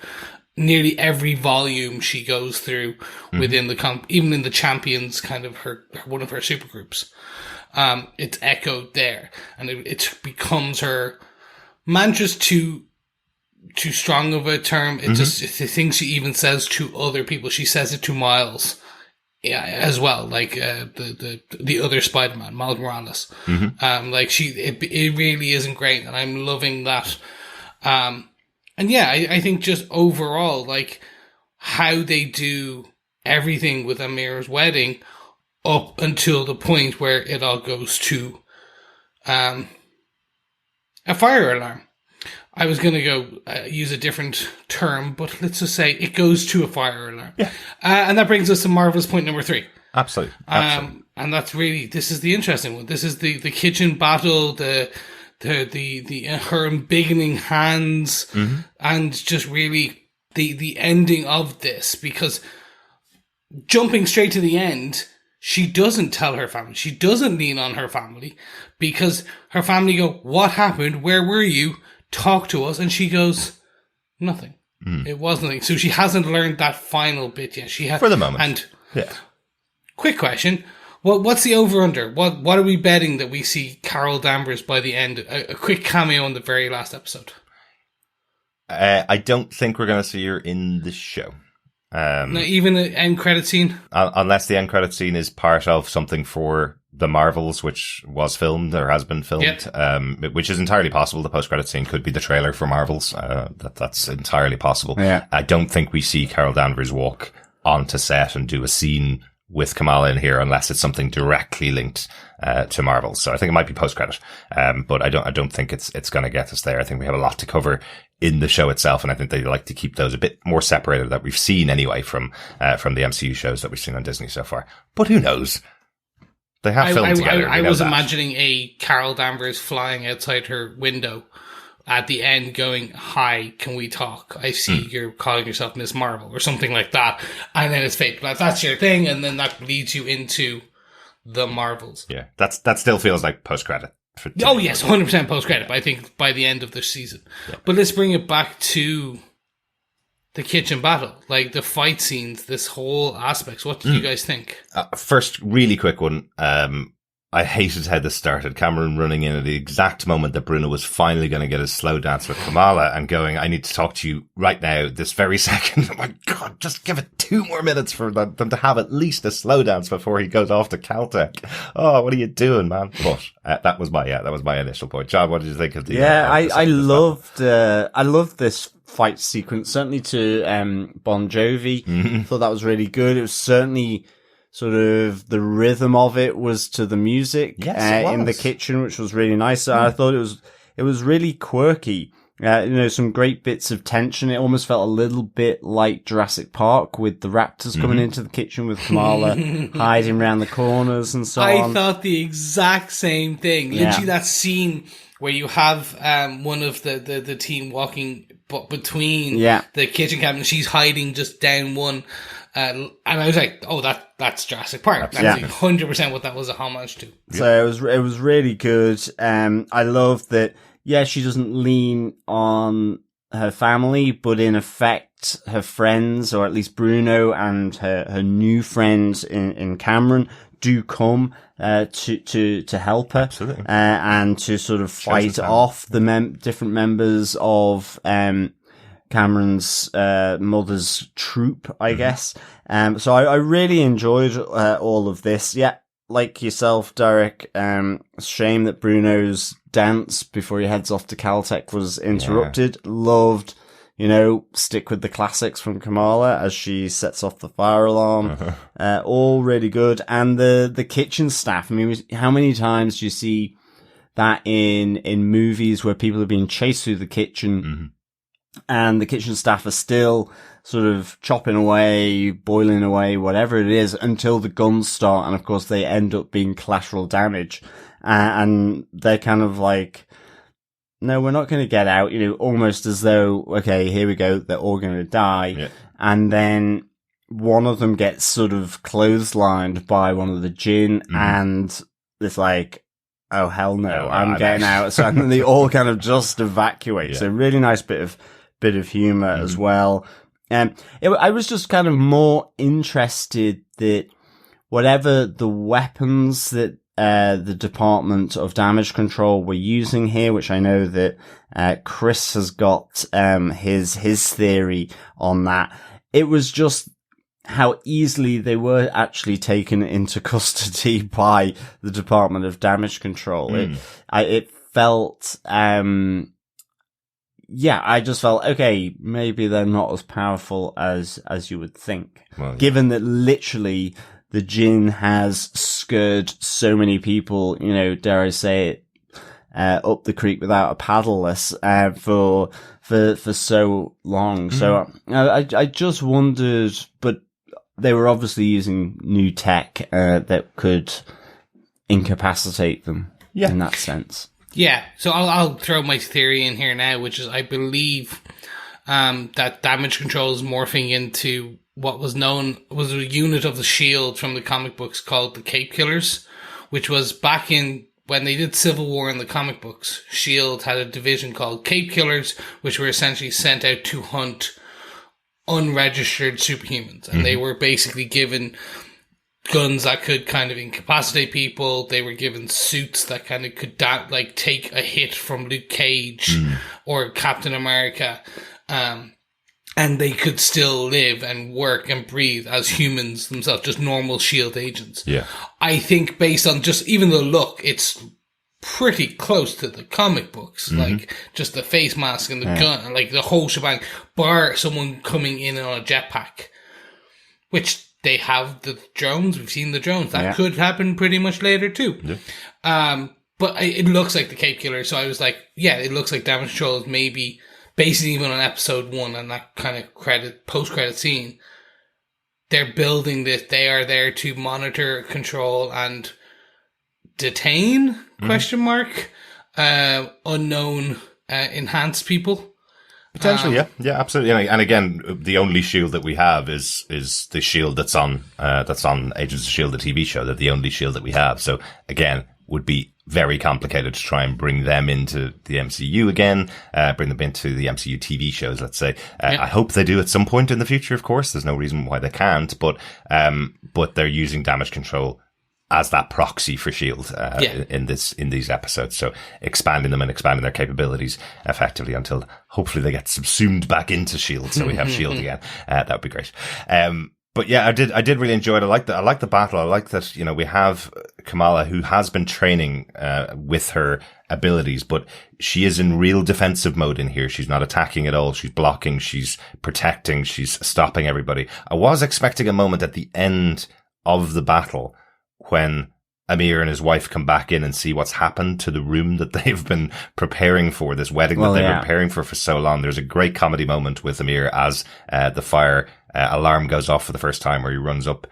nearly every volume she goes through within the even in the Champions, kind of her one of her supergroups. It's echoed there, and it becomes her mantra's too strong of a term. It's the things she even says to other people. She says it to Miles, as well, like the other Spider-Man, Miles Morales. It really isn't great, and I'm loving that. And yeah, I think just overall, like, how they do everything with Amira's wedding up until the point where it all goes to a fire alarm. I was going to go use a different term, but let's just say it goes to a fire alarm. Yeah. And that brings us to Marvel's point number 3. Absolutely. And that's really, this is the interesting one. This is the kitchen battle, her embiggening hands, and just really the ending of this, because jumping straight to the end, she doesn't tell her family. She doesn't lean on her family, because her family go, "What happened? Where were you? Talk to us." And she goes, "Nothing. It was nothing." So she hasn't learned that final bit yet. She has, for the moment. And yeah. Quick question. What's the over-under? What are we betting that we see Carol Danvers by the end? A quick cameo in the very last episode. I don't think we're going to see her in the show. Not even an end credit scene? Unless the end credit scene is part of something for the Marvels, which was filmed or has been filmed, which is entirely possible. The post-credit scene could be the trailer for Marvels. That's entirely possible. Yeah. I don't think we see Carol Danvers walk onto set and do a scene with Kamala in here, unless it's something directly linked to Marvel. So I think it might be post-credit, but I don't think it's going to get us there. I think we have a lot to cover in the show itself, and I think they like to keep those a bit more separated, that we've seen anyway from the MCU shows that we've seen on Disney so far. But who knows? They have filmed together. I was imagining a Carol Danvers flying outside her window at the end going, "Hi, can we talk? I see you're calling yourself Miss Marvel," or something like that. And then it's fate. But that's your thing. And then that leads you into the Marvels. Yeah. That still feels like post-credit. Oh, yes. 100% post-credit. I think by the end of the season. Yeah. But let's bring it back to the kitchen battle. Like the fight scenes, this whole aspect. What did you guys think? First, really quick one. I hated how this started. Kamran running in at the exact moment that Bruno was finally going to get his slow dance with Kamala and going, "I need to talk to you right now, this very second." Oh my God, just give it 2 more minutes for them to have at least a slow dance before he goes off to Caltech. Oh, what are you doing, man? But that was my initial point. John, what did you think of the? I loved this fight sequence. Certainly to Bon Jovi, thought that was really good. It was certainly sort of the rhythm of it was to the music in the kitchen, which was really nice. I thought it was really quirky. Some great bits of tension. It almost felt a little bit like Jurassic Park with the raptors coming into the kitchen with Kamala hiding around the corners and so on. I thought the exact same thing. Literally that scene where you have one of the team walking between the kitchen cabinet. She's hiding just down one And I was like, oh, that's Jurassic Park. That's 100% what that was a homage to. So it was really good. I love that. Yeah, she doesn't lean on her family, but in effect, her friends, or at least Bruno and her new friends in Kamran, do come to help her. Absolutely. And to sort of fight off the different members of Kamran's mother's troop, I guess. So I really enjoyed all of this. Yeah, like yourself, Derek. It's a shame that Bruno's dance before he heads off to Caltech was interrupted. Loved, stick with the classics from Kamala as she sets off the fire alarm. All really good. And the kitchen staff. I mean, how many times do you see that in movies where people are being chased through the kitchen and the kitchen staff are still sort of chopping away, boiling away, whatever it is, until the guns start. And of course they end up being collateral damage. And they're kind of like, no, we're not going to get out, almost as though, okay, here we go, they're all going to die. Yeah. And then one of them gets sort of clotheslined by one of the djinn, and it's like, oh, hell no, I'm getting out. So and then they all kind of just evacuate. Yeah. So really nice bit of humor as well. I was just kind of more interested that whatever the weapons that the Department of Damage Control were using here, which I know that Chris has got his theory on that. It was just how easily they were actually taken into custody by the Department of Damage Control. It felt I just felt, okay, maybe they're not as powerful as you would think. Well, given that literally the djinn has scurred so many people, dare I say it, up the creek without a paddleless, for so long. So I just wondered, but they were obviously using new tech, that could incapacitate them in that sense. Yeah. So I'll throw my theory in here now, which is I believe, that damage control is morphing into what was a unit of the Shield from the comic books called the Cape Killers, which was back in when they did Civil War in the comic books. Shield had a division called Cape Killers, which were essentially sent out to hunt unregistered superhumans. And they were basically given guns that could kind of incapacitate people. They were given suits that kind of could take a hit from Luke Cage or Captain America. And they could still live and work and breathe as humans themselves, just normal Shield agents. Yeah. I think based on just even the look, it's pretty close to the comic books. Like just the face mask and the gun, and like the whole shebang, bar someone coming in on a jetpack, which they have the drones. We've seen the drones. That could happen pretty much later too. Yeah. But it looks like the Cape Killer. So I was like, yeah, it looks like Damage Control is maybe basically even on episode 1 and that kind of post-credit scene, they're building this. They are there to monitor, control, and detain, unknown enhanced people. Potentially, yeah, absolutely. And again, the only shield that we have is the shield that's on Agents of S.H.I.E.L.D., the TV show. They're the only shield that we have. So again, would be very complicated to try and bring them into the MCU again, bring them into the MCU TV shows, let's say. I hope they do at some point in the future, of course. There's no reason why they can't, but they're using damage control as that proxy for S.H.I.E.L.D. in these episodes. So expanding them and expanding their capabilities effectively until hopefully they get subsumed back into S.H.I.E.L.D. So we have S.H.I.E.L.D. again. That would be great. But yeah, I did really enjoy it. I like the battle. I like that, we have Kamala who has been training, with her abilities, but she is in real defensive mode in here. She's not attacking at all. She's blocking. She's protecting. She's stopping everybody. I was expecting a moment at the end of the battle when Amir and his wife come back in and see what's happened to the room that they've been preparing for, this wedding that they've been preparing for so long. There's a great comedy moment with Amir as the fire alarm goes off for the first time, where he runs up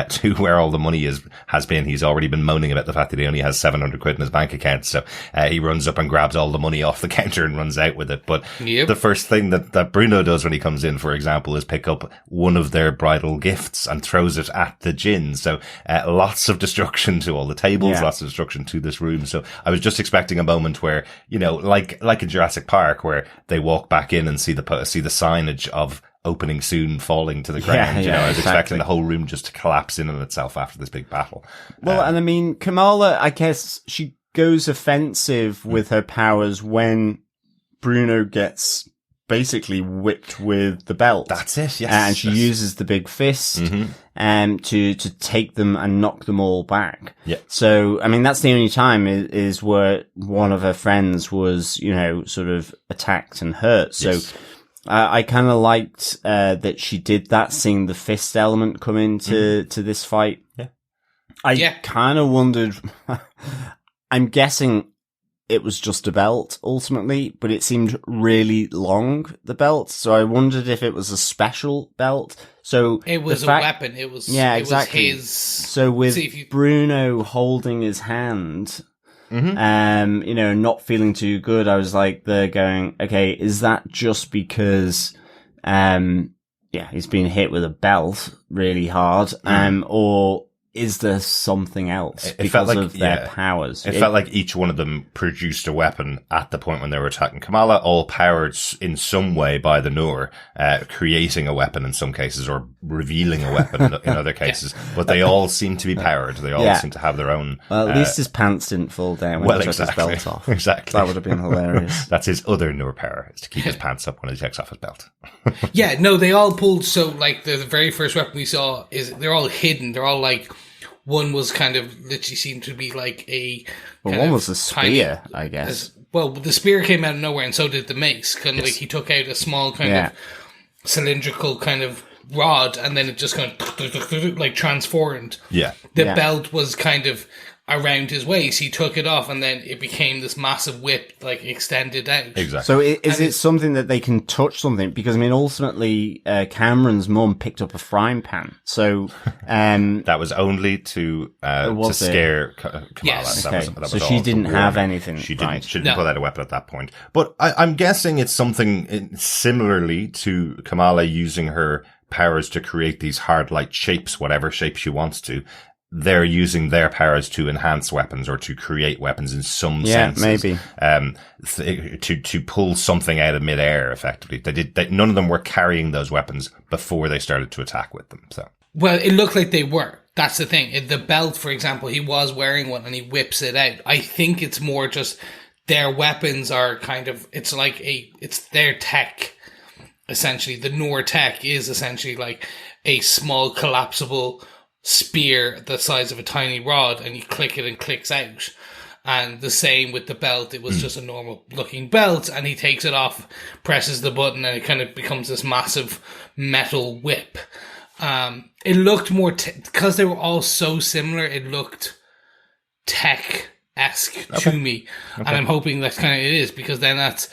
to where all the money has been. He's already been moaning about the fact that he only has 700 quid in his bank account. So he runs up and grabs all the money off the counter and runs out with it. But the first thing that Bruno does when he comes in, for example, is pick up one of their bridal gifts and throws it at the djinn. So lots of destruction to all the tables, lots of destruction to this room. So I was just expecting a moment where, you know, like in Jurassic Park, where they walk back in and see the signage of opening soon, falling to the ground. I was expecting the whole room just to collapse in on itself after this big battle. Well, and I mean, Kamala, I guess she goes offensive with her powers when Bruno gets basically whipped with the belt. That's it, yes. And she uses the big fist to take them and knock them all back. Yeah. So, I mean, that's the only time is where one of her friends was, you know, sort of attacked and hurt. So, I kind of liked that she did that, seeing the fist element come into to this fight. Yeah. I kind of wondered, I'm guessing it was just a belt ultimately, but it seemed really long, the belt. So I wondered if it was a special belt. So it was a weapon. It was, exactly. It was his. So with Bruno holding his hand, you know, not feeling too good, I was like, they're going, okay, is that just because, he's been hit with a belt really hard, or is there something else because of their powers? It felt like each one of them produced a weapon at the point when they were attacking Kamala, all powered in some way by the Noor, creating a weapon in some cases, or revealing a weapon in other cases. But they all seem to be powered. They all seem to have their own... Well, at least his pants didn't fall down when he took his belt off. Exactly. That would have been hilarious. That's his other Noor power, is to keep his pants up when he takes off his belt. They all pulled, so like the very first weapon we saw is they're all hidden. They're all like, one was kind of literally seemed to be like a... Well, one was a spear, I guess. The spear came out of nowhere, and so did the mace. Kind of like he took out a small kind of cylindrical kind of rod, and then it just kind of like transformed. Yeah. The belt was kind of around his waist. He took it off, and then it became this massive whip, like extended out. Exactly. So is it something that they can touch something? Because I mean, ultimately, Kamran's mum picked up a frying pan. So that was only to scare Kamala. Yes. That was so she didn't have anything. She didn't pull out a weapon at that point. But I'm guessing it's something similarly to Kamala using her powers to create these hard light shapes, whatever shape she wants to. They're using their powers to enhance weapons or to create weapons in some senses. Maybe. To pull something out of midair, effectively. None of them were carrying those weapons before they started to attack with them. So. Well, it looked like they were. That's the thing. The belt, for example, he was wearing one and he whips it out. I think it's more just their weapons are kind of, it's their tech, essentially. The Noor tech is essentially like a small collapsible spear the size of a tiny rod, and you click it and clicks out. And the same with the belt. It was just a normal looking belt, and he takes it off, presses the button, and it kind of becomes this massive metal whip. It looked more because they were all so similar, it looked tech-esque to me. And I'm hoping that's kind of it is, because then that's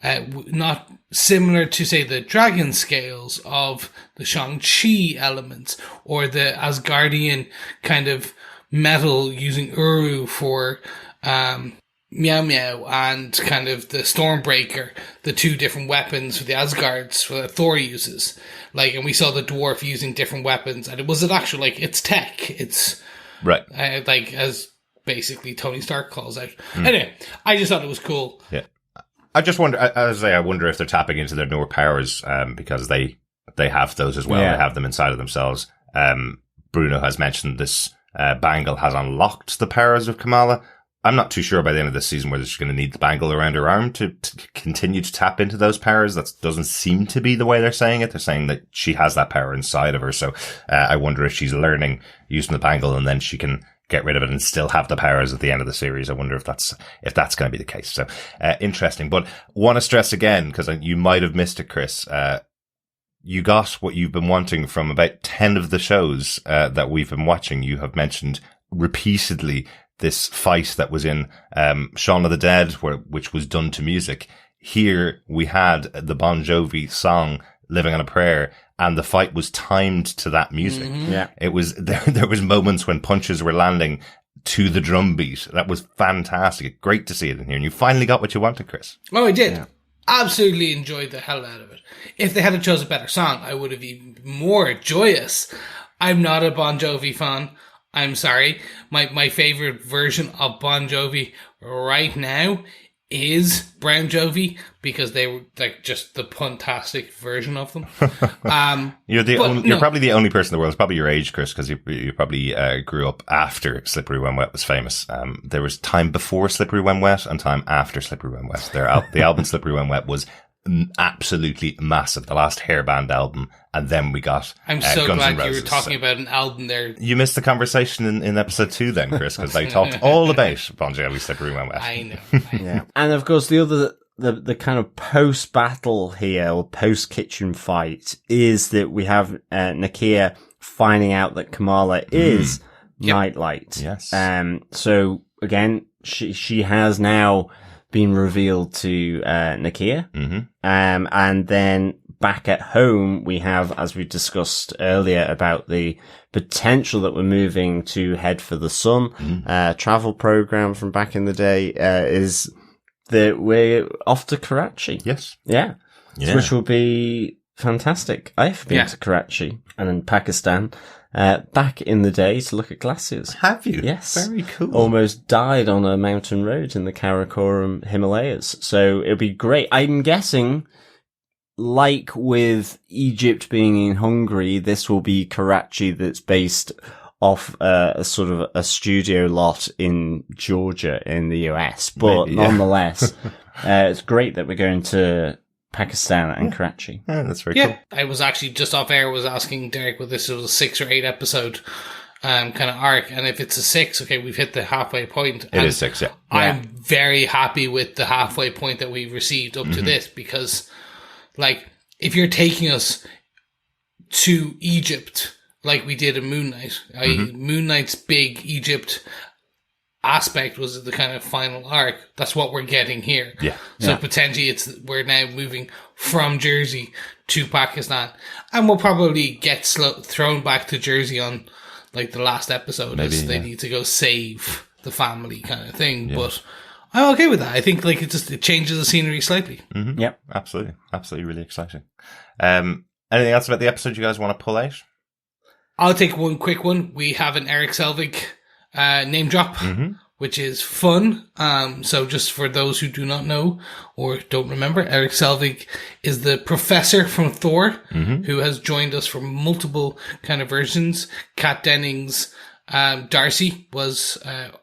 not similar to, say, the dragon scales of the Shang-Chi elements, or the Asgardian kind of metal using Uru for Meow Meow, and kind of the Stormbreaker, the two different weapons for the Asgards that Thor uses. Like, and we saw the dwarf using different weapons, and it was an actual, like, it's tech. It's right, like, as basically Tony Stark calls out. Anyway, I just thought it was cool. Yeah. I just wonder, as I say, I wonder if they're tapping into their Noor powers, because they have those as well. Yeah. They have them inside of themselves. Bruno has mentioned this, bangle has unlocked the powers of Kamala. I'm not too sure by the end of this season whether she's going to need the bangle around her arm to continue to tap into those powers. That doesn't seem to be the way they're saying it. They're saying that she has that power inside of her. So, I wonder if she's learning using the bangle, and then she can get rid of it and still have the powers at the end of the series. I wonder if that's going to be the case. So, interesting. But want to stress again, because you might have missed it, Chris, you got what you've been wanting from about 10 of the shows, that we've been watching. You have mentioned repeatedly this fight that was in, Shaun of the Dead, which was done to music. Here we had the Bon Jovi song Living on a Prayer, and the fight was timed to that music. Yeah. It was, there was moments when punches were landing to the drum beat. That was fantastic. Great to see it in here. And you finally got what you wanted, Chris. Oh, I did. Absolutely enjoyed the hell out of it. If they had chosen a better song, I would have been more joyous. I'm not a Bon Jovi fan. I'm sorry. My favorite version of Bon Jovi right now is Brown Jovi, because they were like just the fantastic version of them. You're probably the only person in the world. It's probably your age, Chris, because you probably grew up after Slippery When Wet was famous. There was time before Slippery When Wet and time after Slippery When Wet. The album Slippery When Wet was absolutely massive. The last hairband album, and then we got I'm so Guns N' glad you were Roses. talking about an album there. You missed the conversation in episode 2 then, Chris, because they talked all about Bon Jovi Slippery When Wet. I know. Yeah. And of course, the kind of post-battle here, or post-kitchen fight, is that we have Nakia finding out that Kamala is Nightlight. Yes. So again, she has now been revealed to Nakia. And then back at home, we have, as we discussed earlier, about the potential that we're moving to head for the sun. Travel program from back in the day is that we're off to Karachi. Yes. Yeah. Which will be fantastic. I've been to Karachi and in Pakistan back in the day to look at glaciers. Have you? Yes. Very cool. Almost died on a mountain road in the Karakoram Himalayas. So it'll be great. I'm guessing, like with Egypt being in Hungary, this will be Karachi that's based off a sort of a studio lot in Georgia in the US. But nonetheless, it's great that we're going to Pakistan and Karachi. Yeah, that's very cool. I was actually just off air, was asking Derek whether this was a 6 or 8 episode kind of arc, and if it's a 6, okay, we've hit the halfway point. It is 6, yeah. I'm very happy with the halfway point that we've received up to this, because, like, if you're taking us to Egypt, like we did in Moon Knight, Moon Knight's big Egypt aspect was the kind of final arc. That's what we're getting here. So potentially we're now moving from Jersey to Pakistan, and we'll probably get thrown back to Jersey on like the last episode, as they need to go save the family kind of thing. But I'm okay with that. I think like it changes the scenery slightly. Yep, absolutely, really exciting. Anything else about the episode you guys want to pull out? I'll take one quick one. We have an Eric Selvig name drop, which is fun. So just for those who do not know or don't remember, Eric Selvig is the professor from Thor, who has joined us for multiple kind of versions. Kat Dennings, Darcy was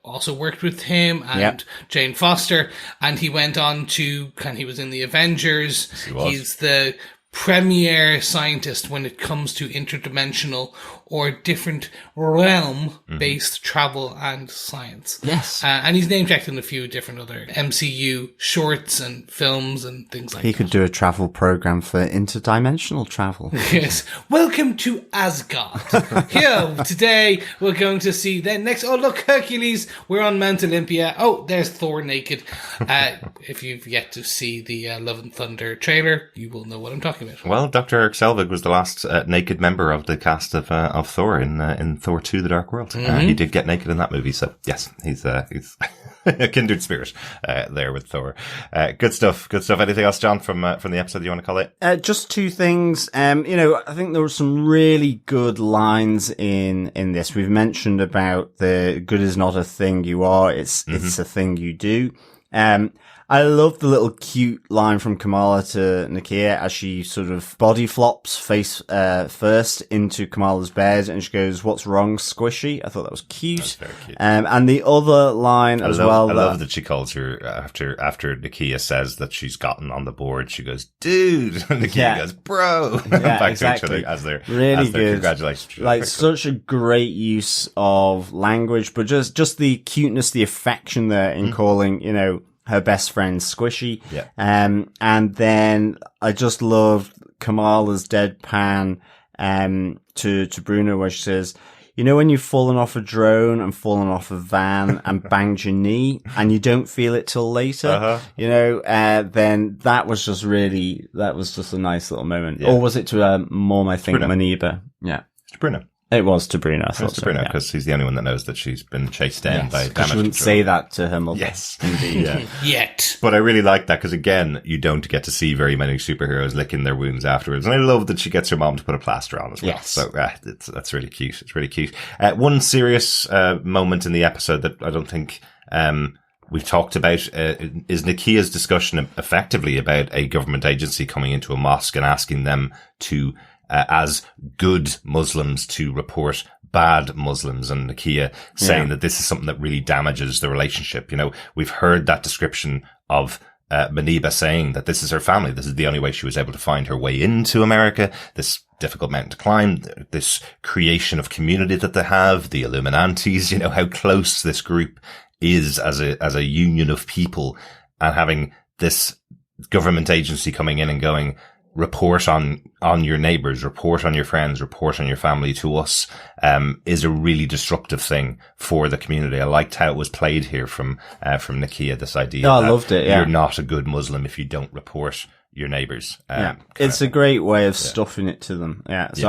also worked with him, and Jane Foster, and he went on to he was in the Avengers. He's the premier scientist when it comes to interdimensional or different realm-based travel and science. Yes. And he's name-checked in a few different other MCU shorts and films and things like that. He could do a travel program for interdimensional travel. Yes. Welcome to Asgard. Here, today, we're going to see then next. Oh, look, Hercules. We're on Mount Olympia. Oh, there's Thor naked. If you've yet to see the Love and Thunder trailer, you will know what I'm talking about. Well, Dr. Eric Selvig was the last naked member of the cast of Thor in Thor 2: The Dark World. He did get naked in that movie, so yes, he's a kindred spirit there with Thor. Good stuff. Anything else, John, from the episode you want to call it? Just two things. I think there were some really good lines in this. We've mentioned about the good is not a thing you are, it's a thing you do. I love the little cute line from Kamala to Nakia as she sort of body flops face first into Kamala's bed, and she goes, "What's wrong, Squishy?" I thought that was cute. That's very cute. And the other line I love that she calls her after Nakia says that she's gotten on the board. She goes, "Dude," and Nakia goes, "Bro." Back exactly. to each other as they're really good. Congratulations. Like such a great use of language, but just the cuteness, the affection there in calling, her best friend Squishy. Yeah. And then I just loved Kamala's deadpan to Bruno, where she says, you know when you've fallen off a drone and fallen off a van and banged your knee and you don't feel it till later, you know, then that was just a nice little moment. Yeah. Or was it to Mom, I think, Maniba? Yeah. It's Bruno. It was to Bruno. It was to Bruno, because he's the only one that knows that she's been chased down by damage she wouldn't control. say that to her mother. Yes. Indeed. Yeah. Yet. But I really like that because, again, you don't get to see very many superheroes licking their wounds afterwards. And I love that she gets her mom to put a plaster on as well. Yes. So that's really cute. It's really cute. One serious moment in the episode that I don't think we've talked about is Nakia's discussion effectively about a government agency coming into a mosque and asking them to, as good Muslims, to report bad Muslims, and Nakia saying that this is something that really damages the relationship. You know, we've heard that description of Maniba saying that this is her family. This is the only way she was able to find her way into America. This difficult mountain to climb, this creation of community that they have, the Illuminantes, you know, how close this group is as a union of people, and having this government agency coming in and going, report on your neighbors, report on your friends, report on your family to us, is a really disruptive thing for the community. I liked how it was played here from Nakia, this idea that I loved it, yeah. You're not a good Muslim if you don't report your neighbors. It's a great way of stuffing it to them. Yeah. So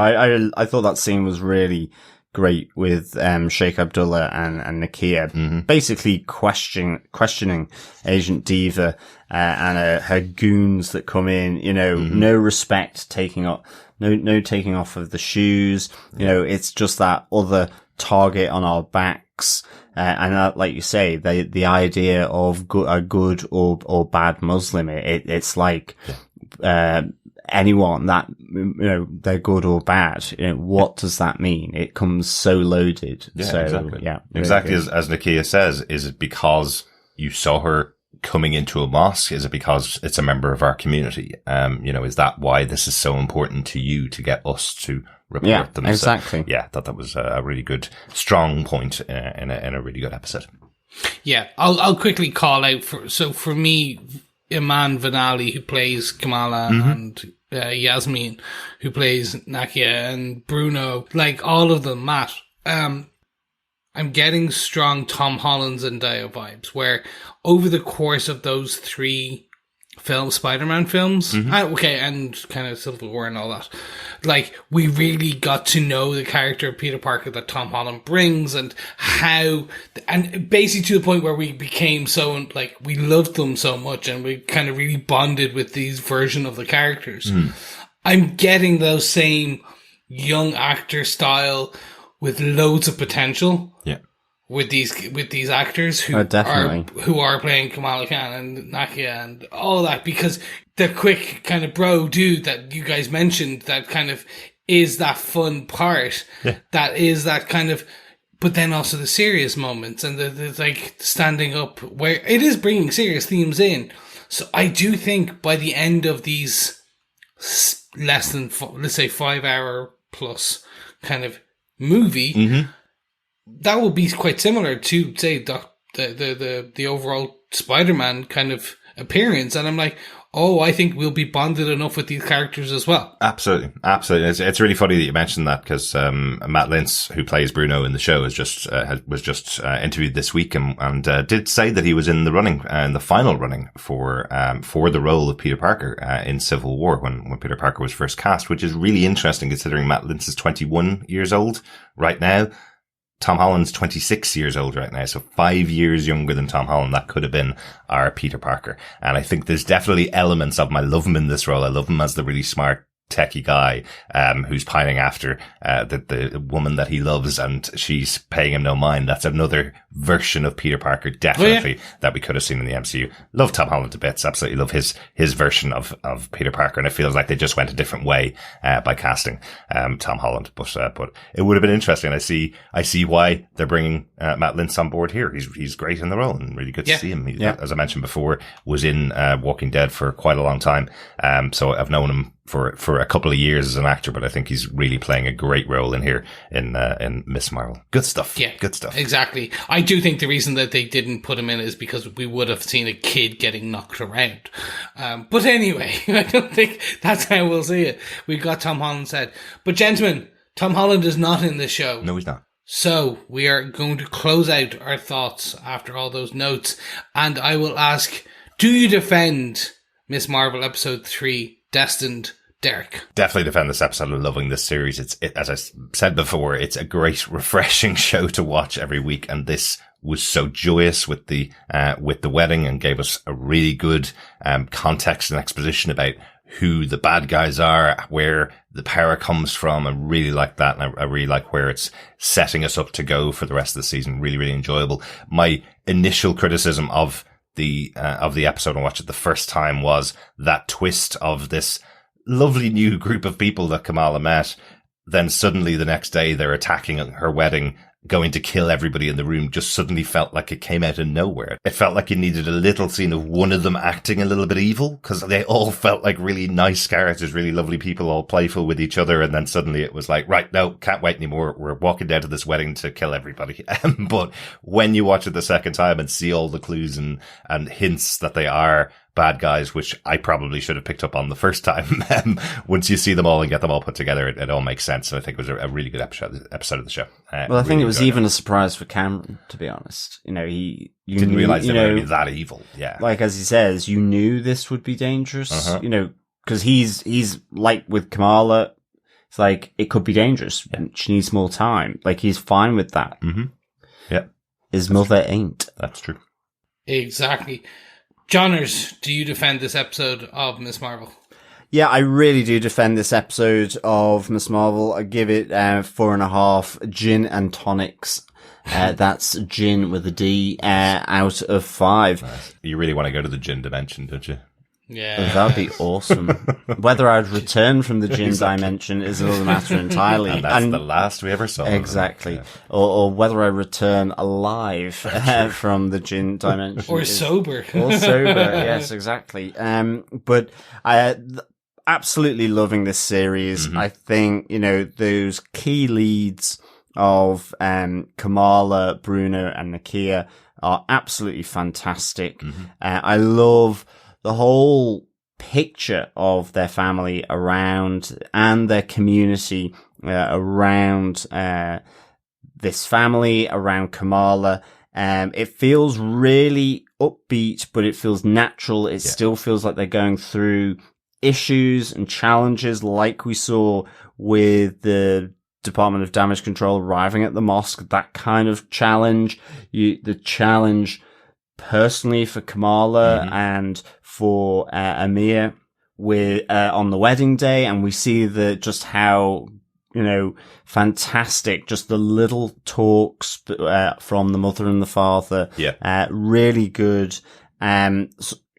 I thought that scene was really great with Sheikh Abdullah and Nakia basically questioning Agent Diva and her goons that come in, you know, no respect taking off, no taking off of the shoes, you know, it's just that other target on our backs. And like you say, the idea of a good or bad Muslim, it's like, anyone that, you know, they're good or bad, you know, what does that mean? It comes so loaded. Yeah, so, exactly. Yeah, exactly. As Nakia says, is it because you saw her coming into a mosque? Is it because it's a member of our community? You know, is that why this is so important to you to get us to report them? Exactly. So, yeah, that was a really good, strong point in a really good episode. Yeah, I'll quickly call out for me, Iman Vanali, who plays Kamala, and Yasmin, who plays Nakia, and Bruno, like all of them, Matt, I'm getting strong Tom Holland and Zendaya vibes, where over the course of those three Spider-Man films, and kind of Civil War and all that, like, we really got to know the character of Peter Parker that Tom Holland brings, and how, and basically to the point where we became so, like, we loved them so much, and we kind of really bonded with these version of the characters. I'm getting those same young actor style with loads of potential. Yeah. With these actors who are playing Kamala Khan and Nakia and all that, because the quick kind of bro dude that you guys mentioned, that kind of is that fun part, that is that kind of, but then also the serious moments and the like standing up where it is bringing serious themes in. So I do think by the end of these less than let's say 5 hour plus kind of movie. That will be quite similar to, say, the overall Spider-Man kind of appearance. And I'm like, oh, I think we'll be bonded enough with these characters as well. Absolutely. It's really funny that you mentioned that, because Matt Lintz, who plays Bruno in the show, was just interviewed this week and did say that he was in the running, in the final running for the role of Peter Parker in Civil War when Peter Parker was first cast, which is really interesting considering Matt Lintz is 21 years old right now. Tom Holland's 26 years old right now, so 5 years younger than Tom Holland. That could have been our Peter Parker. And I think there's definitely elements of, I love him in this role. I love him as the really smart, techie guy, who's pining after, the woman that he loves, and she's paying him no mind. That's another version of Peter Parker, definitely, that we could have seen in the MCU. Love Tom Holland to bits. Absolutely love his version of Peter Parker. And it feels like they just went a different way, by casting, Tom Holland. But it would have been interesting. I see why they're bringing, Matt Lintz on board here. He's great in the role and really good to see him. He, as I mentioned before, was in, Walking Dead for quite a long time. So I've known him for a couple of years as an actor, but I think he's really playing a great role in here in Miss Marvel. Good stuff. Yeah, good stuff. Exactly. I do think the reason that they didn't put him in is because we would have seen a kid getting knocked around. But anyway, I don't think that's how we'll see it. We've got Tom Holland's head. But gentlemen, Tom Holland is not in this show. No, he's not. So we are going to close out our thoughts after all those notes, and I will ask, do you defend Miss Marvel episode 3, Destined, Derek? Definitely defend this episode. I'm loving this series. As I said before, it's a great, refreshing show to watch every week, and this was so joyous with the wedding and gave us a really good context and exposition about who the bad guys are, where the power comes from. I really like that, and I really like where it's setting us up to go for the rest of the season. Really, really enjoyable. My initial criticism of the episode, and watched it the first time, was that twist of this lovely new group of people that Kamala met. Then suddenly the next day they're attacking her wedding, going to kill everybody in the room. Just suddenly felt like it came out of nowhere. It felt like you needed a little scene of one of them acting a little bit evil, because they all felt like really nice characters, really lovely people, all playful with each other. And then suddenly it was like, right, no, can't wait anymore. We're walking down to this wedding to kill everybody. But when you watch it the second time and see all the clues and hints that they are bad guys, which I probably should have picked up on the first time, once you see them all and get them all put together, it all makes sense. And I think it was a really good episode of the show. Well, I think it was even a surprise for Kamran, to be honest. You know, you didn't realize they were going to be that evil. Yeah. Like, as he says, you knew this would be dangerous, you know, because he's like with Kamala, it's like, it could be dangerous. Yeah. She needs more time. Like, he's fine with that. Mm-hmm. Yeah. His mother ain't. That's true. Exactly. Johners, do you defend this episode of Miss Marvel? Yeah, I really do defend this episode of Miss Marvel. I give it 4.5 gin and tonics. That's gin with a D, out of 5. Nice. You really want to go to the gin dimension, don't you? Yeah. That'd be awesome. Whether I'd return from the gin dimension is another matter entirely. And that's the last we ever saw. Exactly. Yeah. Or whether I return alive from the gin dimension. Or sober. Or sober, yes, exactly. But I absolutely loving this series. Mm-hmm. I think, you know, those key leads of Kamala, Bruno, and Nakia are absolutely fantastic. Mm-hmm. I love the whole picture of their family around and their community around this family, around Kamala. It feels really upbeat, but it feels natural. It still feels like they're going through issues and challenges like we saw with the Department of Damage Control arriving at the mosque. That kind of challenge. The challenge personally for Kamala and for Amir with on the wedding day, and we see just how, you know, fantastic just the little talks from the mother and the father. Really good, you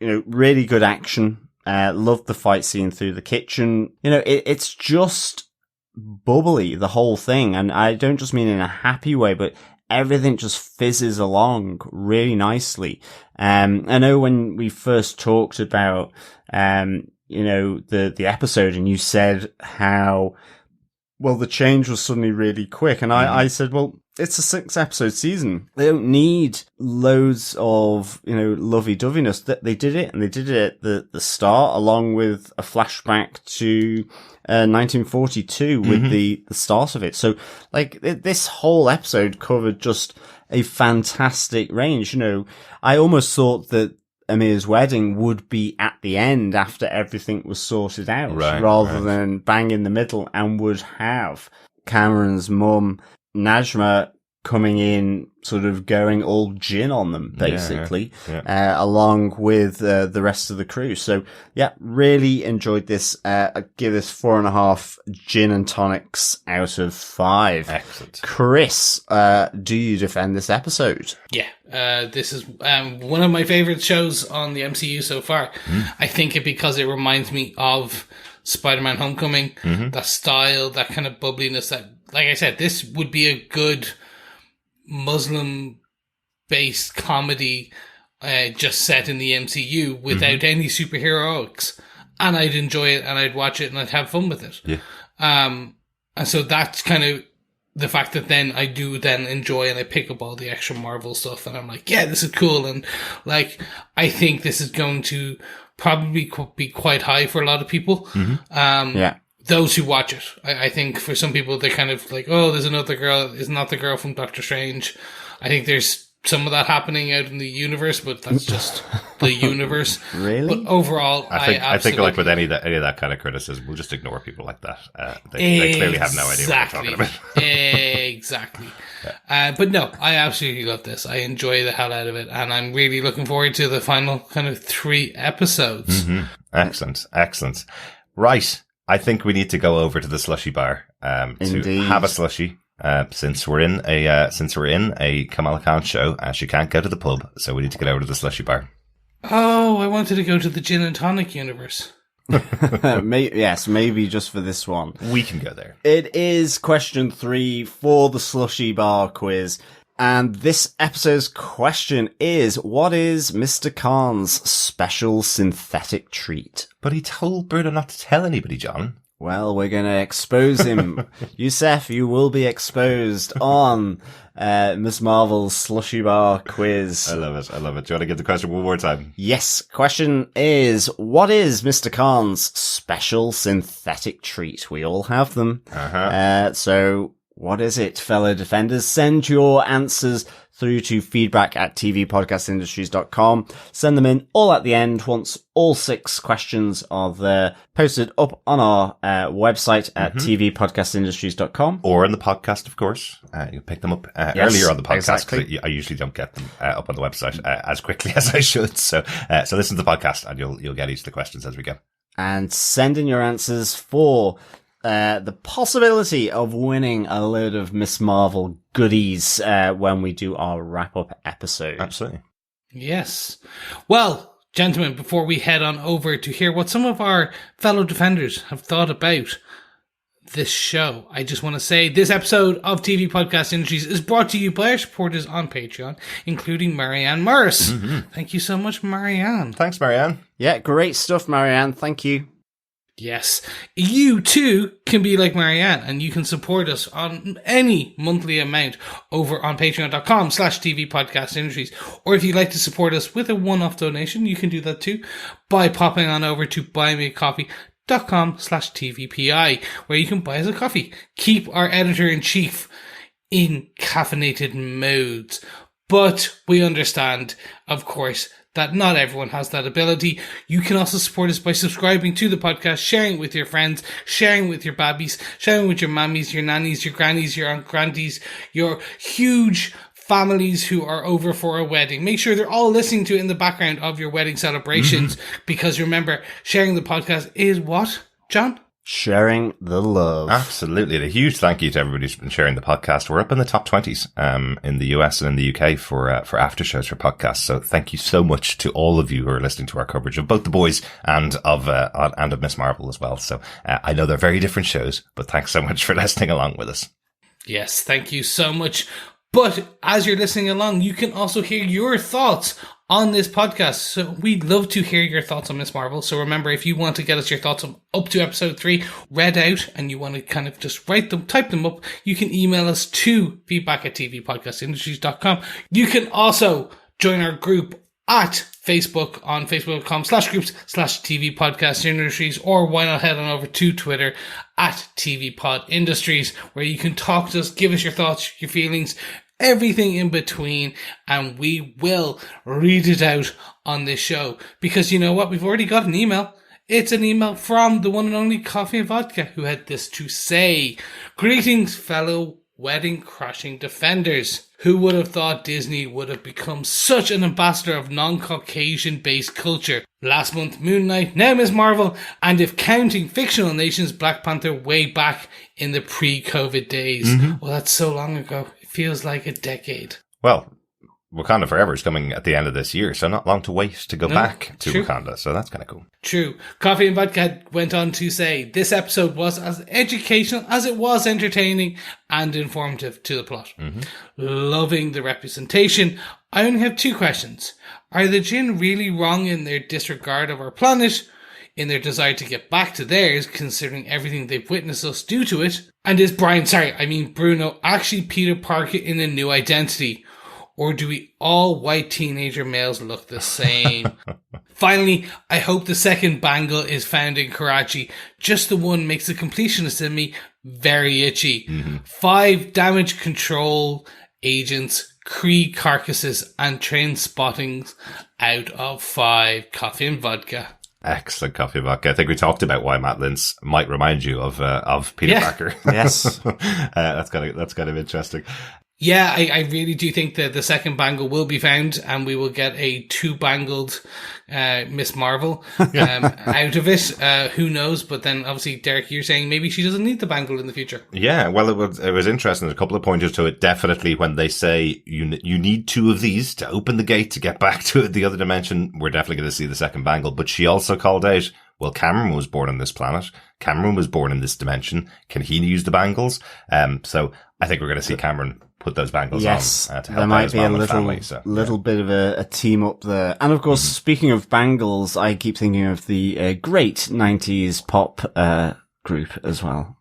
know, really good action. Loved the fight scene through the kitchen. You know, it's just bubbly, the whole thing, and I don't just mean in a happy way, but everything just fizzes along really nicely. I know when we first talked about, you know, the episode, and you said how, well, the change was suddenly really quick. And I said, well, it's a 6-episode season. They don't need loads of, you know, lovey-doveyness. They did it, and they did it at the start, along with a flashback to 1942 with the start of it. So, like, this whole episode covered just a fantastic range. You know, I almost thought that Amir's wedding would be at the end after everything was sorted out, rather than bang in the middle, and would have Kamran's mum, Najma, coming in, sort of going all gin on them, basically, along with the rest of the crew. So, yeah, really enjoyed this. I give this 4.5 gin and tonics out of 5. Excellent. Chris, do you defend this episode? Yeah, this is one of my favorite shows on the MCU so far. I think because it reminds me of Spider-Man Homecoming, that style, that kind of bubbliness, that, like I said, this would be a good Muslim-based comedy just set in the MCU without any superheroics. And I'd enjoy it, and I'd watch it, and I'd have fun with it. Yeah. And so that's kind of the fact that then I do then enjoy, and I pick up all the extra Marvel stuff, and I'm like, yeah, this is cool. And, like, I think this is going to probably be quite high for a lot of people. those who watch it. I think for some people, they're kind of like, oh, there's another girl. Isn't that the girl from Doctor Strange? I think there's some of that happening out in the universe, but that's just the universe. Really? But overall, I think like with any of that kind of criticism, we'll just ignore people like that. They clearly have no idea what they're talking about. Exactly. But no, I absolutely love this. I enjoy the hell out of it, and I'm really looking forward to the final kind of 3 episodes. Mm-hmm. Excellent. Right. I think we need to go over to the slushy bar to have a slushy. Since we're in a Kamala Khan show, she can't go to the pub, so we need to get over to the slushy bar. Oh, I wanted to go to the gin and tonic universe. Yes, maybe just for this one. We can go there. It is question 3 for the slushy bar quiz. And this episode's question is, what is Mr. Khan's special synthetic treat? But he told Bruno not to tell anybody, John. Well, we're going to expose him. Yusef, you will be exposed on Miss Marvel's slushy bar quiz. I love it. Do you want to give the question one more time? Yes. Question is, what is Mr. Khan's special synthetic treat? We all have them. So what is it, fellow defenders? Send your answers through to feedback@tvpodcastindustries.com. Send them in all at the end once all 6 questions are there, posted up on our website at tvpodcastindustries.com. Or in the podcast, of course. You pick them up earlier on the podcast. Exactly. I usually don't get them up on the website as quickly as I should. So listen to the podcast and you'll get each of the questions as we go. And send in your answers for the possibility of winning a load of Miss Marvel goodies when we do our wrap-up episode. Absolutely. Yes. Well, gentlemen, before we head on over to hear what some of our fellow defenders have thought about this show, I just want to say this episode of TV Podcast Industries is brought to you by our supporters on Patreon, including Marianne Morris. Thank you so much, Marianne. Thanks, Marianne. Yeah, great stuff, Marianne. Thank you. Yes, you too can be like Marianne, and you can support us on any monthly amount over on patreon.com/TV Podcast Industries. Or if you'd like to support us with a one-off donation, you can do that too by popping on over to buymeacoffee.com/TVPI, where you can buy us a coffee. Keep our editor-in-chief in caffeinated modes. But we understand, of course, that not everyone has that ability. You can also support us by subscribing to the podcast, sharing it with your friends, sharing it with your babbies, sharing it with your mammies, your nannies, your grannies, your aunt grandies, your huge families who are over for a wedding. Make sure they're all listening to it in the background of your wedding celebrations, because remember, sharing the podcast is what, John? Sharing the love. Absolutely. And a huge thank you to everybody who's been sharing the podcast. We're up in the top 20s in the US and in the UK for after shows for podcasts. So thank you so much to all of you who are listening to our coverage of both The Boys and of Miss Marvel as well. So I know they're very different shows, but thanks so much for listening along with us. Yes, thank you so much. But as you're listening along, you can also hear your thoughts on this podcast. So we'd love to hear your thoughts on Miss Marvel. So remember, if you want to get us your thoughts up to episode 3 read out, and you want to kind of just type them up, you can email us to feedback@tvpodcastindustries.com. You can also join our group at Facebook on facebook.com/groups/TV Podcast Industries, or why not head on over to Twitter at TV Pod Industries, where you can talk to us, give us your thoughts, your feelings, everything in between, and we will read it out on this show. Because you know what? We've already got an email. It's an email from the one and only Coffee and Vodka, who had this to say. Greetings, fellow wedding crashing defenders. Who would have thought Disney would have become such an ambassador of non-Caucasian based culture? Last month, Moon Knight, now Ms. Marvel, and if counting fictional nations, Black Panther way back in the pre-COVID days. Well, that's so long ago. It feels like a decade. Well, Wakanda Forever is coming at the end of this year, so not long to wait to go back to Wakanda, so that's kind of cool. True. Coffee and Vodka went on to say, this episode was as educational as it was entertaining and informative to the plot. Loving the representation. I only have 2 questions. Are the djinn really wrong in their disregard of our planet, in their desire to get back to theirs, considering everything they've witnessed us do to it? And is Bruno, actually Peter Parker in a new identity? Or do we all white teenager males look the same? Finally, I hope the second bangle is found in Karachi. Just the one makes the completionist in me very itchy. 5 damage control agents, Kree carcasses, and train spottings out of 5. Coffee and vodka. Excellent coffee and vodka. I think we talked about why Matt Lintz might remind you of Peter Parker. Yes. That's kind of interesting. Yeah, I really do think that the second bangle will be found, and we will get a 2-bangled Miss Marvel out of it. Who knows? But then, obviously, Derek, you're saying maybe she doesn't need the bangle in the future. Yeah, well, it was interesting. There's a couple of pointers to it. Definitely, when they say you need 2 of these to open the gate to get back to the other dimension, we're definitely going to see the second bangle. But she also called out, well, Kamran was born on this planet. Kamran was born in this dimension. Can he use the bangles? So I think we're going to see Kamran put those bangles on to help there might be a little bit of a team up there. And of course, speaking of bangles, I keep thinking of the great 90s pop group as well.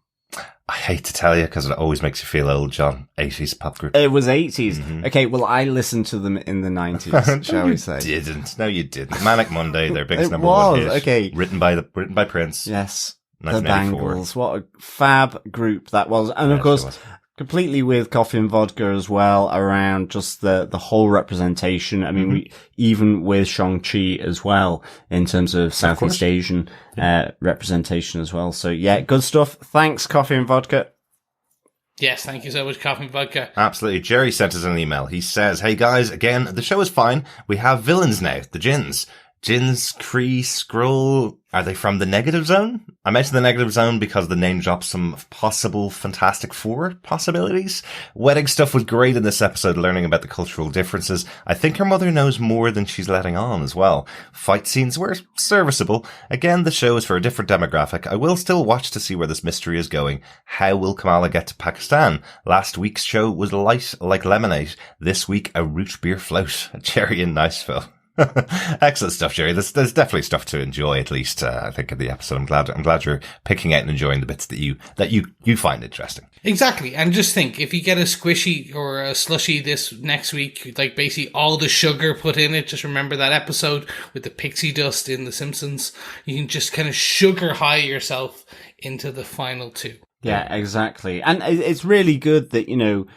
I hate to tell you because it always makes you feel old, John. 80s pop group. It was 80s. Okay, well, I listened to them in the 90s, shall we say? No, you didn't. Manic Monday, their biggest number one hit. Okay. Written by Prince. Yes. The 1984. Bangles. What a fab group that was. And of course, completely with coffee and vodka as well, around just the whole representation. I mean, even with Shang-Chi as well, in terms of Southeast Asian representation as well. So yeah, good stuff. Thanks, coffee and vodka. Yes, thank you so much, Coffee and Vodka. Absolutely. Jerry sent us an email. He says, hey guys, again, the show is fine. We have villains now, the djinns. Djinns, Kree, Skrull, are they from the negative zone? I mentioned the negative zone because the name drops some possible Fantastic Four possibilities. Wedding stuff was great in this episode, learning about the cultural differences. I think her mother knows more than she's letting on as well. Fight scenes were serviceable. Again, the show is for a different demographic. I will still watch to see where this mystery is going. How will Kamala get to Pakistan? Last week's show was light like lemonade. This week, a root beer float. Jerry in Niceville. Excellent stuff, Jerry. There's definitely stuff to enjoy, at least, I think, in the episode. I'm glad you're picking out and enjoying the bits that you find interesting. Exactly. And just think, if you get a squishy or a slushy this next week, like basically all the sugar put in it, just remember that episode with the pixie dust in The Simpsons. You can just kind of sugar high yourself into the final 2. Yeah, exactly. And it's really good that,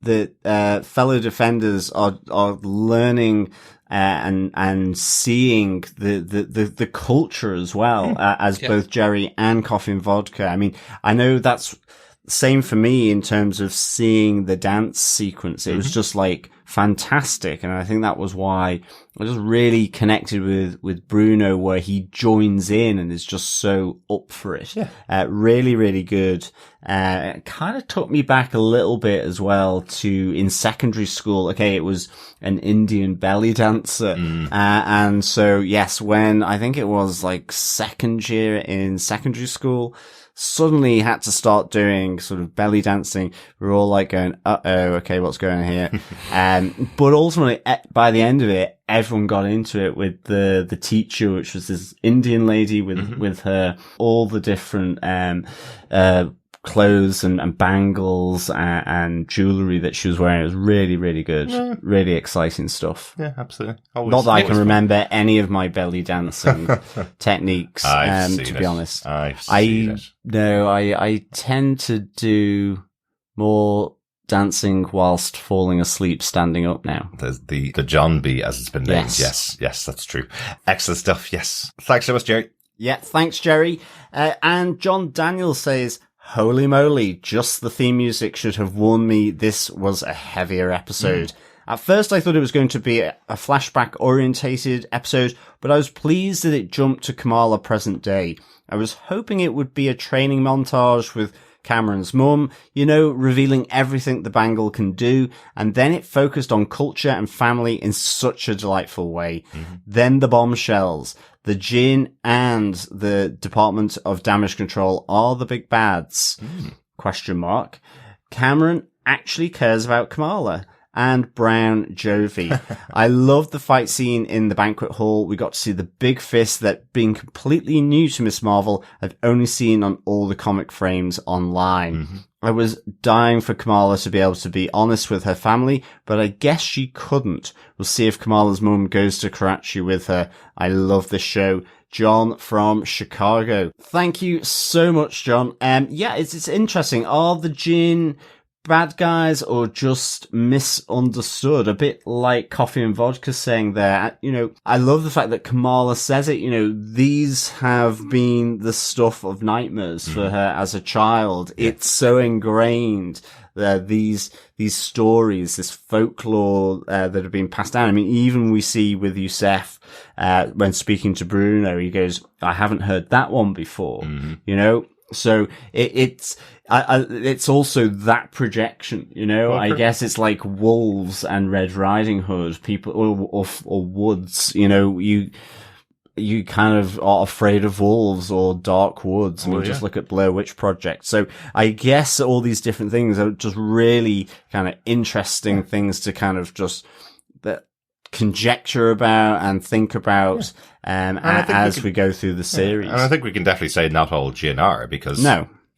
that fellow defenders are learning and seeing the culture as well, as both Jerry and Coffee and Vodka. I mean, I know that's same for me in terms of seeing the dance sequence. It was just like fantastic. And I think that was why I just really connected with Bruno, where he joins in and is just so up for it. Yeah. Really, really good. It kind of took me back a little bit as well to in secondary school. Okay. It was an Indian belly dancer. And so yes, when I think it was like second year in secondary school, suddenly had to start doing sort of belly dancing. We're all like going, okay, what's going on here? But ultimately, by the end of it, everyone got into it with the teacher, which was this Indian lady with her, all the different, clothes and bangles and jewelry that she was wearing. It was really, really good. Yeah. Really exciting stuff. Yeah, absolutely. Not that I can remember any of my belly dancing techniques, to be honest. I tend to do more dancing whilst falling asleep standing up now. The John B, as it's been named. Yes, that's true. Excellent stuff. Yes. Thanks so much, Jerry. Yeah, thanks, Jerry. And John Daniel says, holy moly, just the theme music should have warned me this was a heavier episode. At first I thought it was going to be a flashback orientated episode, but I was pleased that it jumped to Kamala present day. I was hoping it would be a training montage with Kamran's mum, revealing everything the bangle can do, and then it focused on culture and family in such a delightful way. Then the bombshells. The djinn and the Department of Damage Control are the big bads. ? Kamran actually cares about Kamala. and Brown Jovi. I loved the fight scene in the banquet hall. We got to see the big fist that, being completely new to Miss Marvel, I've only seen on all the comic frames online. I was dying for Kamala to be able to be honest with her family, but I guess she couldn't. We'll see if Kamala's mum goes to Karachi with her. I love this show. John from Chicago. Thank you so much, John. Yeah, it's interesting. Are the djinn bad guys or just misunderstood? A bit like Coffee and Vodka saying there. You know, I love the fact that Kamala says it. You know, these have been the stuff of nightmares for her as a child. It's so ingrained. These stories, this folklore that have been passed down. I mean, even we see with Youssef when speaking to Bruno, he goes, "I haven't heard that one before." You know, so it's also that projection. You know, I guess it's like wolves and Red Riding Hood, people or woods. You know, you kind of are afraid of wolves or dark woods. I mean, just look at Blair Witch Project. So I guess all these different things are just really kind of interesting things to kind of just conjecture about and think about as we go through the series. And I think we can definitely say not all djinn are, because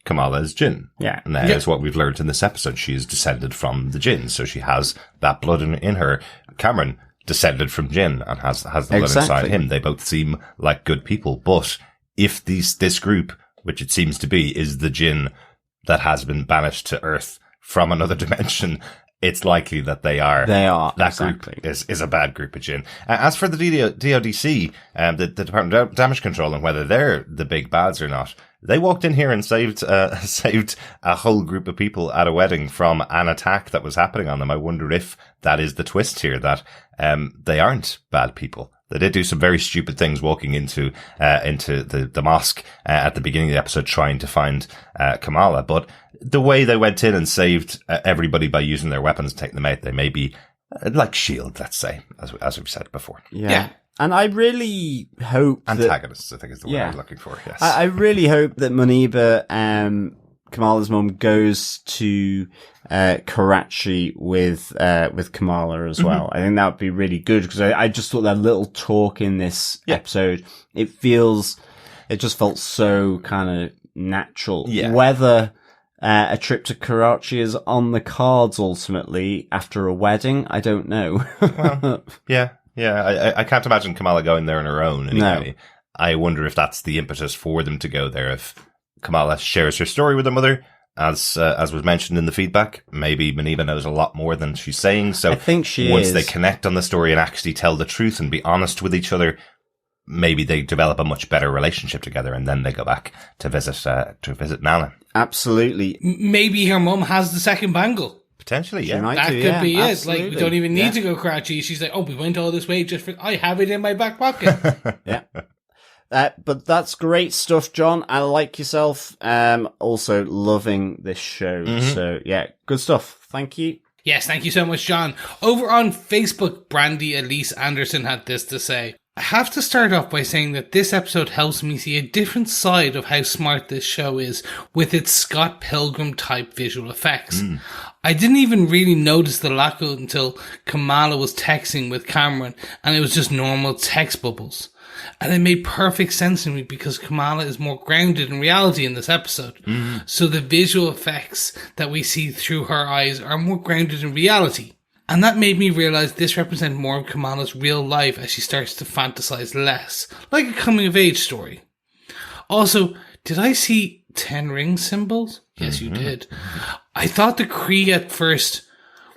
Kamala is djinn. Yeah. And that is what we've learned in this episode. She is descended from the djinn, so she has that blood in her. Kamran descended from djinn and has the blood inside him. They both seem like good people. But if this group, which it seems to be, is the djinn that has been banished to Earth from another dimension, it's likely that they are. That group is a bad group of djinn. As for the DODC, the Department of Damage Control, and whether they're the big bads or not, they walked in here and saved a whole group of people at a wedding from an attack that was happening on them. I wonder if that is the twist here, that they aren't bad people. They did do some very stupid things walking into the mosque at the beginning of the episode, trying to find Kamala. But the way they went in and saved everybody by using their weapons, taking them out, they may be like S.H.I.E.L.D., let's say, as we've said before. Yeah. And I really hope antagonists, I think is the word I'm looking for. Yes. I really hope that Muniba, Kamala's mum, goes to Karachi with Kamala as well. I think that would be really good, because I just thought that little talk in this episode, it just felt so kind of natural. Yeah. Whether a trip to Karachi is on the cards ultimately after a wedding, I don't know. Well, yeah, I can't imagine Kamala going there on her own anyway. No. I wonder if that's the impetus for them to go there. If Kamala shares her story with her mother, as was mentioned in the feedback, maybe Muniba knows a lot more than she's saying. So I think once they connect on the story and actually tell the truth and be honest with each other, maybe they develop a much better relationship together, and then they go back to visit Nana. Absolutely. Maybe her mum has the second bangle. Potentially, yeah. That could be it. Like, we don't even need to go Karachi. She's like, oh, we went all this way just for, I have it in my back pocket. Yeah. But that's great stuff, John. I like yourself. Also loving this show. So yeah, good stuff. Thank you. Yes, thank you so much, John. Over on Facebook, Brandy Elise Anderson had this to say. I have to start off by saying that this episode helps me see a different side of how smart this show is with its Scott Pilgrim type visual effects. I didn't even really notice the lockout until Kamala was texting with Kamran, and it was just normal text bubbles. And it made perfect sense to me because Kamala is more grounded in reality in this episode. So the visual effects that we see through her eyes are more grounded in reality. And that made me realise this represents more of Kamala's real life as she starts to fantasize less, like a coming-of-age story. Also, did I see 10 ring symbols? Yes, you did. I thought the Kree at first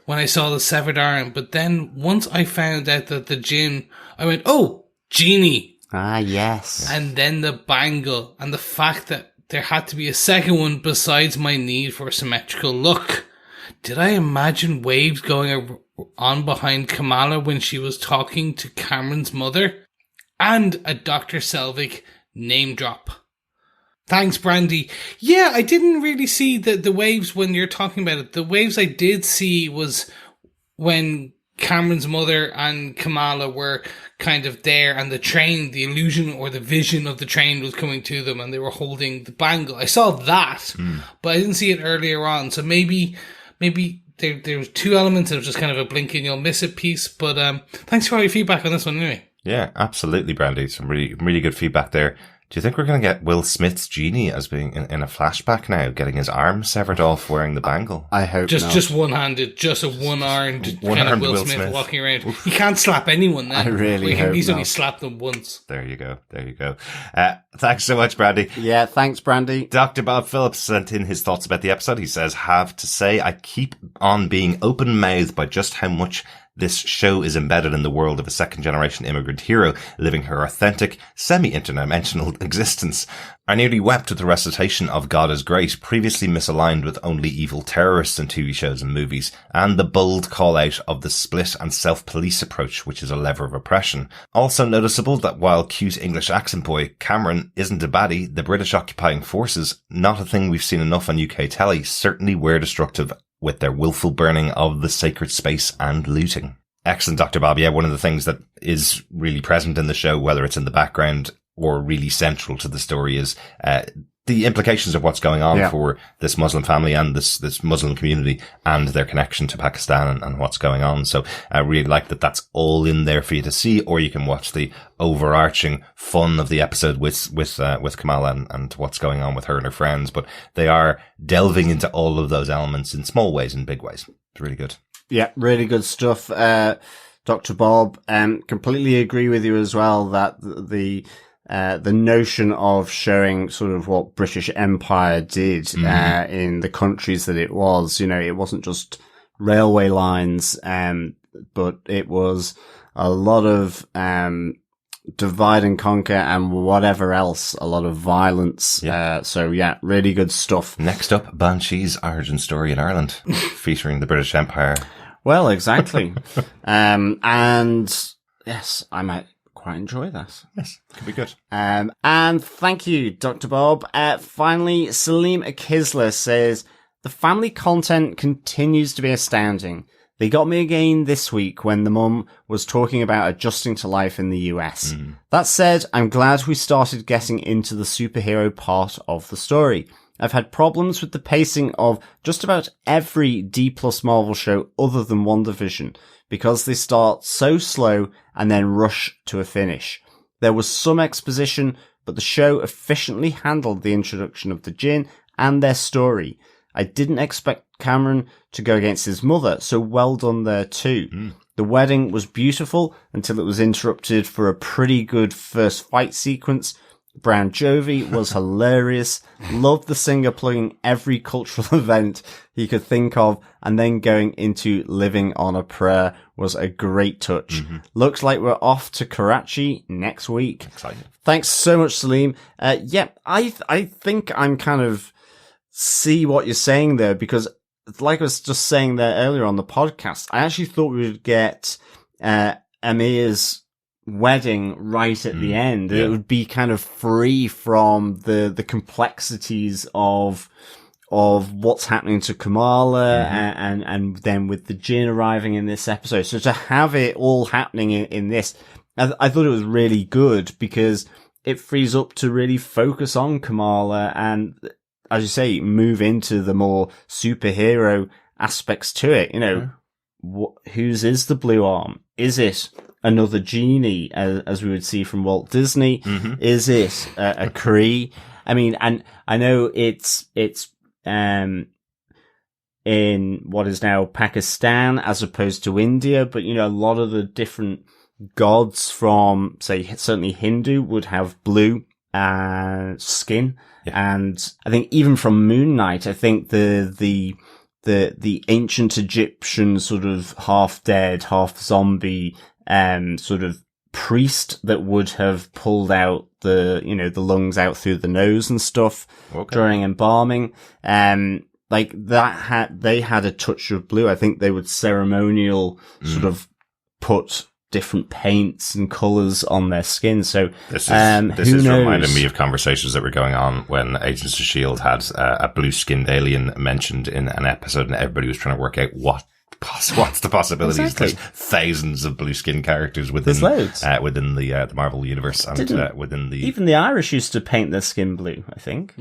when I saw the severed arm, but then once I found out that the djinn, I went, oh, genie. Ah, yes. And then the bangle, and the fact that there had to be a second one besides my need for a symmetrical look. Did I imagine waves going on behind Kamala when she was talking to Kamran's mother? And a Dr. Selvig name drop. Thanks, Brandy. Yeah, I didn't really see the waves when you're talking about it. The waves I did see was when Kamran's mother and Kamala were kind of there, and the train, the illusion or the vision of the train was coming to them, and they were holding the bangle. I saw that, but I didn't see it earlier on. So maybe there was two elements of just kind of a blink and you'll miss it piece. But thanks for all your feedback on this one anyway. Yeah, absolutely, Brandy. Some really, really good feedback there. Do you think we're going to get Will Smith's genie as being in a flashback now, getting his arm severed off wearing the bangle? I hope not. Just one-handed, just a one-armed kind of Will Smith walking around. He can't slap anyone then. I really hope He's not. only slapped them once. There you go. Thanks so much, Brandy. Yeah, thanks, Brandy. Dr. Bob Phillips sent in his thoughts about the episode. He says, have to say, I keep on being open-mouthed by just how much this show is embedded in the world of a second-generation immigrant hero living her authentic, semi-interdimensional existence. I nearly wept at the recitation of God is Great, previously misaligned with only evil terrorists in TV shows and movies, and the bold call-out of the split and self-police approach, which is a lever of oppression. Also noticeable that while cute English accent boy Kamran isn't a baddie, the British occupying forces, not a thing we've seen enough on UK telly, certainly were destructive with their willful burning of the sacred space and looting. Excellent, Dr. Bob. Yeah, one of the things that is really present in the show, whether it's in the background or really central to the story, is the implications of what's going on for this Muslim family and this Muslim community and their connection to Pakistan and what's going on. So I really like that that's all in there for you to see, or you can watch the overarching fun of the episode with Kamala and what's going on with her and her friends. But they are delving into all of those elements in small ways and big ways. It's really good. Yeah, really good stuff. Dr. Bob, completely agree with you as well that the notion of showing sort of what British Empire did, in the countries that it was, it wasn't just railway lines, but it was a lot of, divide and conquer and whatever else, a lot of violence. So yeah, really good stuff. Next up, Banshee's origin story in Ireland, featuring the British Empire. Well, exactly. And yes, I might quite enjoy that. Yes, could be good. And thank you, Dr. Bob. Finally, Saleem Akisla says, the family content continues to be astounding. They got me again this week when the mum was talking about adjusting to life in the US. That said, I'm glad we started getting into the superhero part of the story. I've had problems with the pacing of just about every D+ Marvel show other than WandaVision, because they start so slow and then rush to a finish. There was some exposition, but the show efficiently handled the introduction of the djinn and their story. I didn't expect Kamran to go against his mother, so well done there too. The wedding was beautiful until it was interrupted for a pretty good first fight sequence. Brown Jovi was hilarious. Loved the singer plugging every cultural event he could think of, and then going into Living on a Prayer was a great touch. Looks like we're off to Karachi next week. Exciting. Thanks so much, Saleem. I think I'm kind of see what you're saying there, because like I was just saying there earlier on the podcast, I actually thought we would get Amir's wedding right at the end. It would be kind of free from the complexities of what's happening to Kamala and then with the djinn arriving in this episode. So to have it all happening in this, I thought it was really good, because it frees up to really focus on Kamala and, as you say, move into the more superhero aspects to it. Whose is the blue arm? Is it another genie, as we would see from Walt Disney? Is it a Kree? I mean, and I know it's in what is now Pakistan as opposed to India, but a lot of the different gods from, say, certainly Hindu would have blue skin. And I think even from Moon Knight, I think the ancient Egyptian sort of half dead, half zombie, sort of priest that would have pulled out the lungs out through the nose and stuff during embalming. Like that they had a touch of blue. I think they would ceremonial sort of put different paints and colours on their skin. So this is reminding me of conversations that were going on when Agents of S.H.I.E.L.D. had a blue-skinned alien mentioned in an episode, and everybody was trying to work out what's the possibilities. Exactly. There's thousands of blue-skinned characters within the Marvel universe, and within the even the Irish used to paint their skin blue, I think.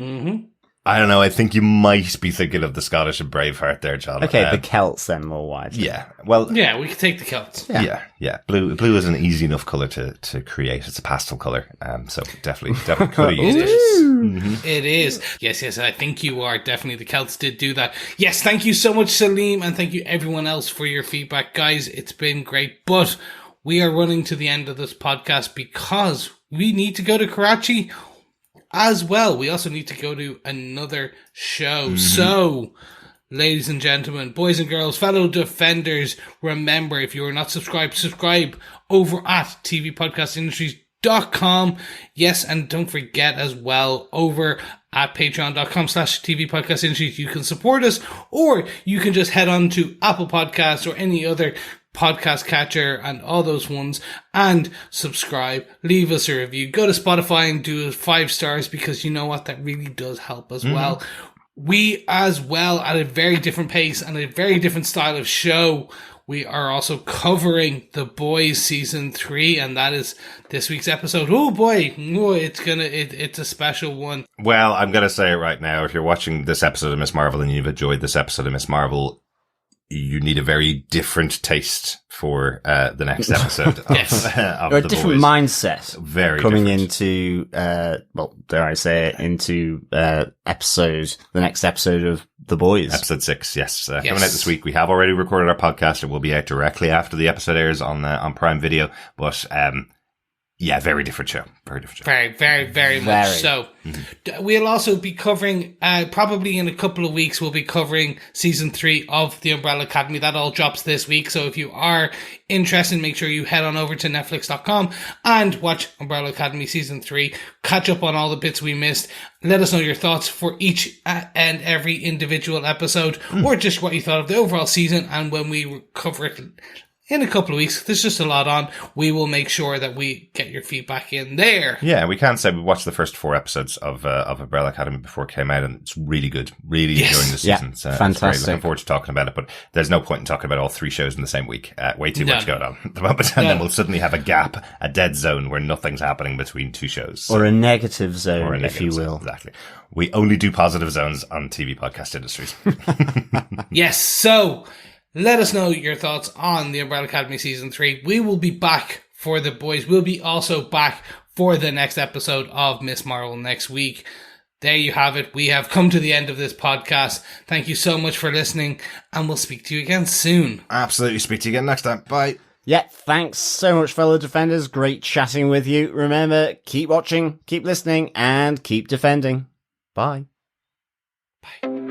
I don't know. I think you might be thinking of the Scottish and Braveheart there, John. Okay, the Celts then, more widely. Yeah. Well, Yeah, we could take the Celts. yeah. Blue is an easy enough colour to create. It's a pastel colour. So definitely could have used it. It is. Yes, I think you are. Definitely the Celts did do that. Yes, thank you so much, Saleem, and thank you everyone else for your feedback. Guys, it's been great, but we are running to the end of this podcast because we need to go to Karachi as well. We also need to go to another show. So, ladies and gentlemen, boys and girls, fellow defenders, remember, if you are not subscribed, subscribe over at tvpodcastindustries.com. Yes, and don't forget as well, over at patreon.com/tvpodcastindustries, you can support us, or you can just head on to Apple Podcasts or any other podcast catcher and all those ones and subscribe, leave us a review, go to Spotify and do 5 stars, because you know what, that really does help as well. We as well, at a very different pace and a very different style of show, we are also covering The Boys season 3, and that is this week's episode. Oh boy, it's a special one. Well, I'm going to say it right now. If you're watching this episode of Miss Marvel and you've enjoyed this episode of Miss Marvel, you need a very different taste for the next episode of, Yes. of Or a The different Boys. mindset. Very coming different. into, dare I say it, into the next episode of The Boys. Episode 6, yes. Yes. Coming out this week. We have already recorded our podcast. It will be out directly after the episode airs on Prime Video. But, yeah, very different show. Very different show. Very, very, very much so. We'll also be covering, probably in a couple of weeks, we'll be covering season 3 of The Umbrella Academy. That all drops this week. So if you are interested, make sure you head on over to netflix.com and watch Umbrella Academy season 3. Catch up on all the bits we missed. Let us know your thoughts for each and every individual episode, or just what you thought of the overall season. And when we cover it in a couple of weeks, there's just a lot on, we will make sure that we get your feedback in there. Yeah, we can say we watched the first 4 episodes of Umbrella Academy before it came out, and it's really good. Really enjoying the season. It's fantastic. great. Looking forward to talking about it, but there's no point in talking about all 3 shows in the same week. Way too much going on at the moment, and then we'll suddenly have a gap, a dead zone where nothing's happening between 2 shows. Or a negative zone, Or a if negative you zone, will. Exactly. We only do positive zones on TV Podcast Industries. Yes, so let us know your thoughts on the Umbrella Academy season 3. We will be back for The Boys. We'll be also back for the next episode of Miss Marvel next week. There you have it. We have come to the end of this podcast. Thank you so much for listening, and we'll speak to you again soon. Absolutely. Speak to you again next time. Bye. Yeah, thanks so much, fellow defenders. Great chatting with you. Remember, keep watching, keep listening, and keep defending. Bye. Bye.